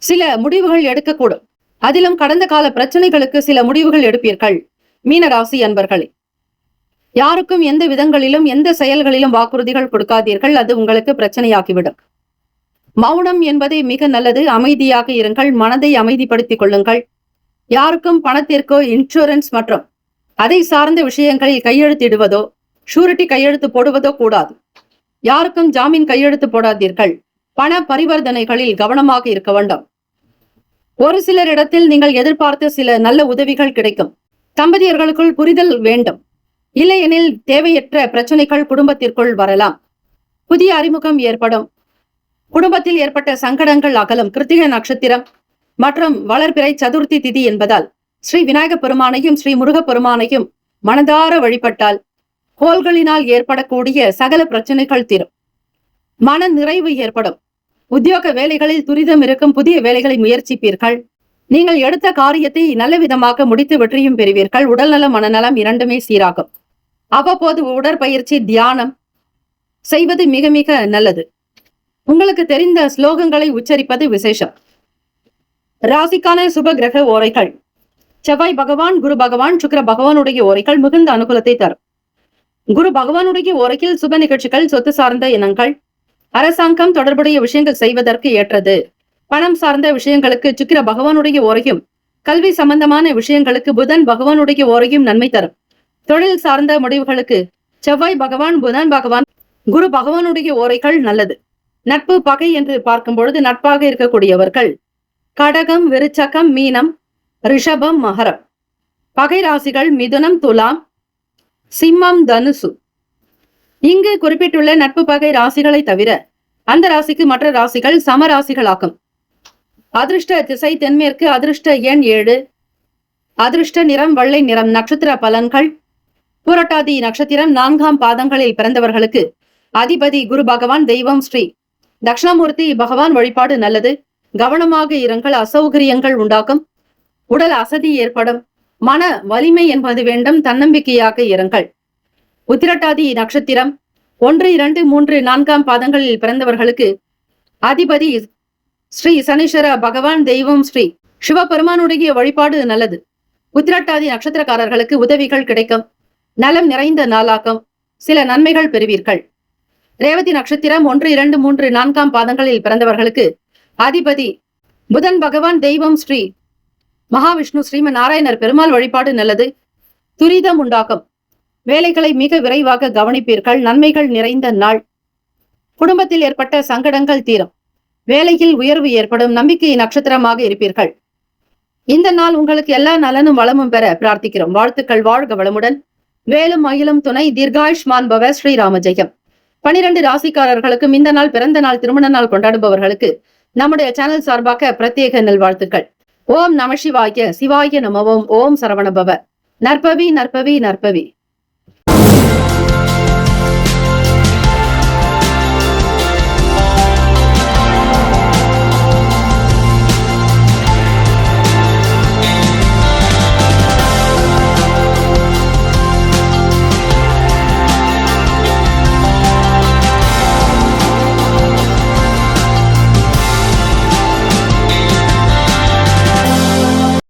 சில முடிவுகள் எடுக்கக்கூடும். அதிலும் கடந்த கால பிரச்சனைகளுக்கு சில முடிவுகள் எடுப்பீர்கள். மீனராசி அன்பர்களே, யாருக்கும் எந்த விதங்களிலும் எந்த செயல்களிலும் வாக்குறுதிகள் கொடுக்காதீர்கள். அது உங்களுக்கு பிரச்சனையாகிவிடும். மௌனம் என்பதே மிக நல்லது. அமைதியாக இருங்கள். மனதை அமைதிப்படுத்திக் கொள்ளுங்கள். யாருக்கும் பணத்திற்கோ இன்சூரன்ஸ் மற்றும் அதை சார்ந்த விஷயங்களில் கையெழுத்திடுவதோ ஷூரிட்டி கையெழுத்து போடுவதோ கூடாது. யாருக்கும் ஜாமீன் கையெழுத்து போடாதீர்கள். பண பரிவர்த்தனைகளில் கவனமாக இருக்க வேண்டும். ஒரு சிலரிடத்தில் நீங்கள் எதிர்பார்த்த சில நல்ல உதவிகள் கிடைக்கும். தம்பதியர்களுக்குள் புரிதல் வேண்டும். இல்லையெனில் தேவையற்ற பிரச்சனைகள் குடும்பத்திற்குள் வரலாம். புதிய அறிமுகம் ஏற்படும். குடும்பத்தில் ஏற்பட்ட சங்கடங்கள் அகலும். கிருத்திகை நட்சத்திரம் மற்றும் வளர்பிறை சதுர்த்தி திதி என்பதால் ஸ்ரீ விநாயக பெருமானையும் ஸ்ரீ முருகப் பெருமானையும் மனதார வழிபட்டால் கோள்களினால் ஏற்படக்கூடிய சகல பிரச்சனைகள் தீரும். மன நிறைவு ஏற்படும். உத்தியோக வேலைகளில் துரிதம் இருக்கும். புதிய வேலைகளை முயற்சிப்பீர்கள். நீங்கள் எடுத்த காரியத்தை நல்ல விதமாக முடித்து வெற்றியும் பெறுவீர்கள். உடல்நலம் மனநலம் இரண்டுமே சீராகும். அவ்வப்போது உடற்பயிற்சி தியானம் செய்வது மிக மிக நல்லது. உங்களுக்கு தெரிந்த ஸ்லோகங்களை உச்சரிப்பது விசேஷம். ராசிக்கான சுப கிரக ஓரைகள். செவ்வாய் பகவான், குரு பகவான், சுக்கிர பகவானுடைய ஓரைகள் மிகுந்த அனுகூலத்தை தரும். குரு பகவானுடைய ஓரையில் சுப நிகழ்ச்சிகள், சொத்து சார்ந்த இனங்கள், அரசாங்கம் தொடர்புடைய விஷயங்கள் செய்வதற்கு ஏற்றது. பணம் சார்ந்த விஷயங்களுக்கு சுக்கிர பகவானுடைய ஓரையும், கல்வி சம்பந்தமான விஷயங்களுக்கு புதன் பகவானுடைய ஓரையும் நன்மை தரும். தொழில் சார்ந்த முடிவுகளுக்கு செவ்வாய் பகவான், புதன் பகவான், குரு பகவானுடைய ஓரைகள் நல்லது. நட்பு பகை என்று பார்க்கும் பொழுது நட்பாக இருக்கக்கூடியவர்கள் கடகம், விருச்சகம், மீனம், ரிஷபம், மகரம். பகை ராசிகள் மிதுனம், துலாம், சிம்மம், தனுசு. இங்கு குறிப்பிட்டுள்ள நட்பு பகை ராசிகளை தவிர அந்த ராசிக்கு மற்ற ராசிகள் சம ராசிகளாகும். அதிர்ஷ்ட திசை தென்மேற்கு. அதிர்ஷ்ட எண் 7. அதிர்ஷ்ட நிறம் வெள்ளை நிறம். நட்சத்திர பலன்கள். புரட்டாதி நட்சத்திரம் 4ஆம் பாதங்களில் பிறந்தவர்களுக்கு அதிபதி குரு பகவான். தெய்வம் ஸ்ரீ தட்சிணாமூர்த்தி பகவான் வழிபாடு நல்லது. கவனமாக இருங்கள். அசௌகரியங்கள் உண்டாகும். உடல் அசதி ஏற்படும். மன வலிமை என்பது வேண்டும். தன்னம்பிக்கையாக இருங்கள். உத்திரட்டாதி நட்சத்திரம் 1, 2, 3, 4ஆம் பாதங்களில் பிறந்தவர்களுக்கு அதிபதி ஸ்ரீ சனீஸ்வர பகவான். தெய்வம் ஸ்ரீ சிவபெருமானுடைய வழிபாடு நல்லது. உத்திரட்டாதி நட்சத்திரக்காரர்களுக்கு உதவிகள் கிடைக்கும். நலம் நிறைந்த நாளாகும். சில நன்மைகள் பெறுவீர்கள். ரேவதி நட்சத்திரம் 1, 2, 3, 4ஆம் பாதங்களில் பிறந்தவர்களுக்கு அதிபதி புதன் பகவான். தெய்வம் ஸ்ரீ மகாவிஷ்ணு ஸ்ரீமன் நாராயணர் பெருமாள் வழிபாடு நல்லது. துரிதம் உண்டாகும். வேலைகளை மிக விரைவாக கவனிப்பீர்கள். நன்மைகள் நிறைந்த நாள். குடும்பத்தில் ஏற்பட்ட சங்கடங்கள் தீரும். வேலையில் உயர்வு ஏற்படும். நம்பிக்கை நட்சத்திரமாக இருப்பீர்கள். இந்த நாள் உங்களுக்கு எல்லா நலனும் வளமும் பெற பிரார்த்திக்கிறோம். வாழ்த்துக்கள். வாழ்க வளமுடன். வேலும் மயிலும் துணை. தீர்காயுஷ்மான் பவ. ஸ்ரீராம ஜெயம். 12 ராசிக்காரர்களுக்கும் இந்த நாள் பிறந்த நாள், திருமண நாள் கொண்டாடுபவர்களுக்கு நம்முடைய சேனல் சார்பாக பிரத்யேக நல்வாழ்த்துக்கள். ஓம் நம சிவாய. சிவாய நமவோம். ஓம் சரவணபவ. நற்பவி நற்பவி நற்பவி.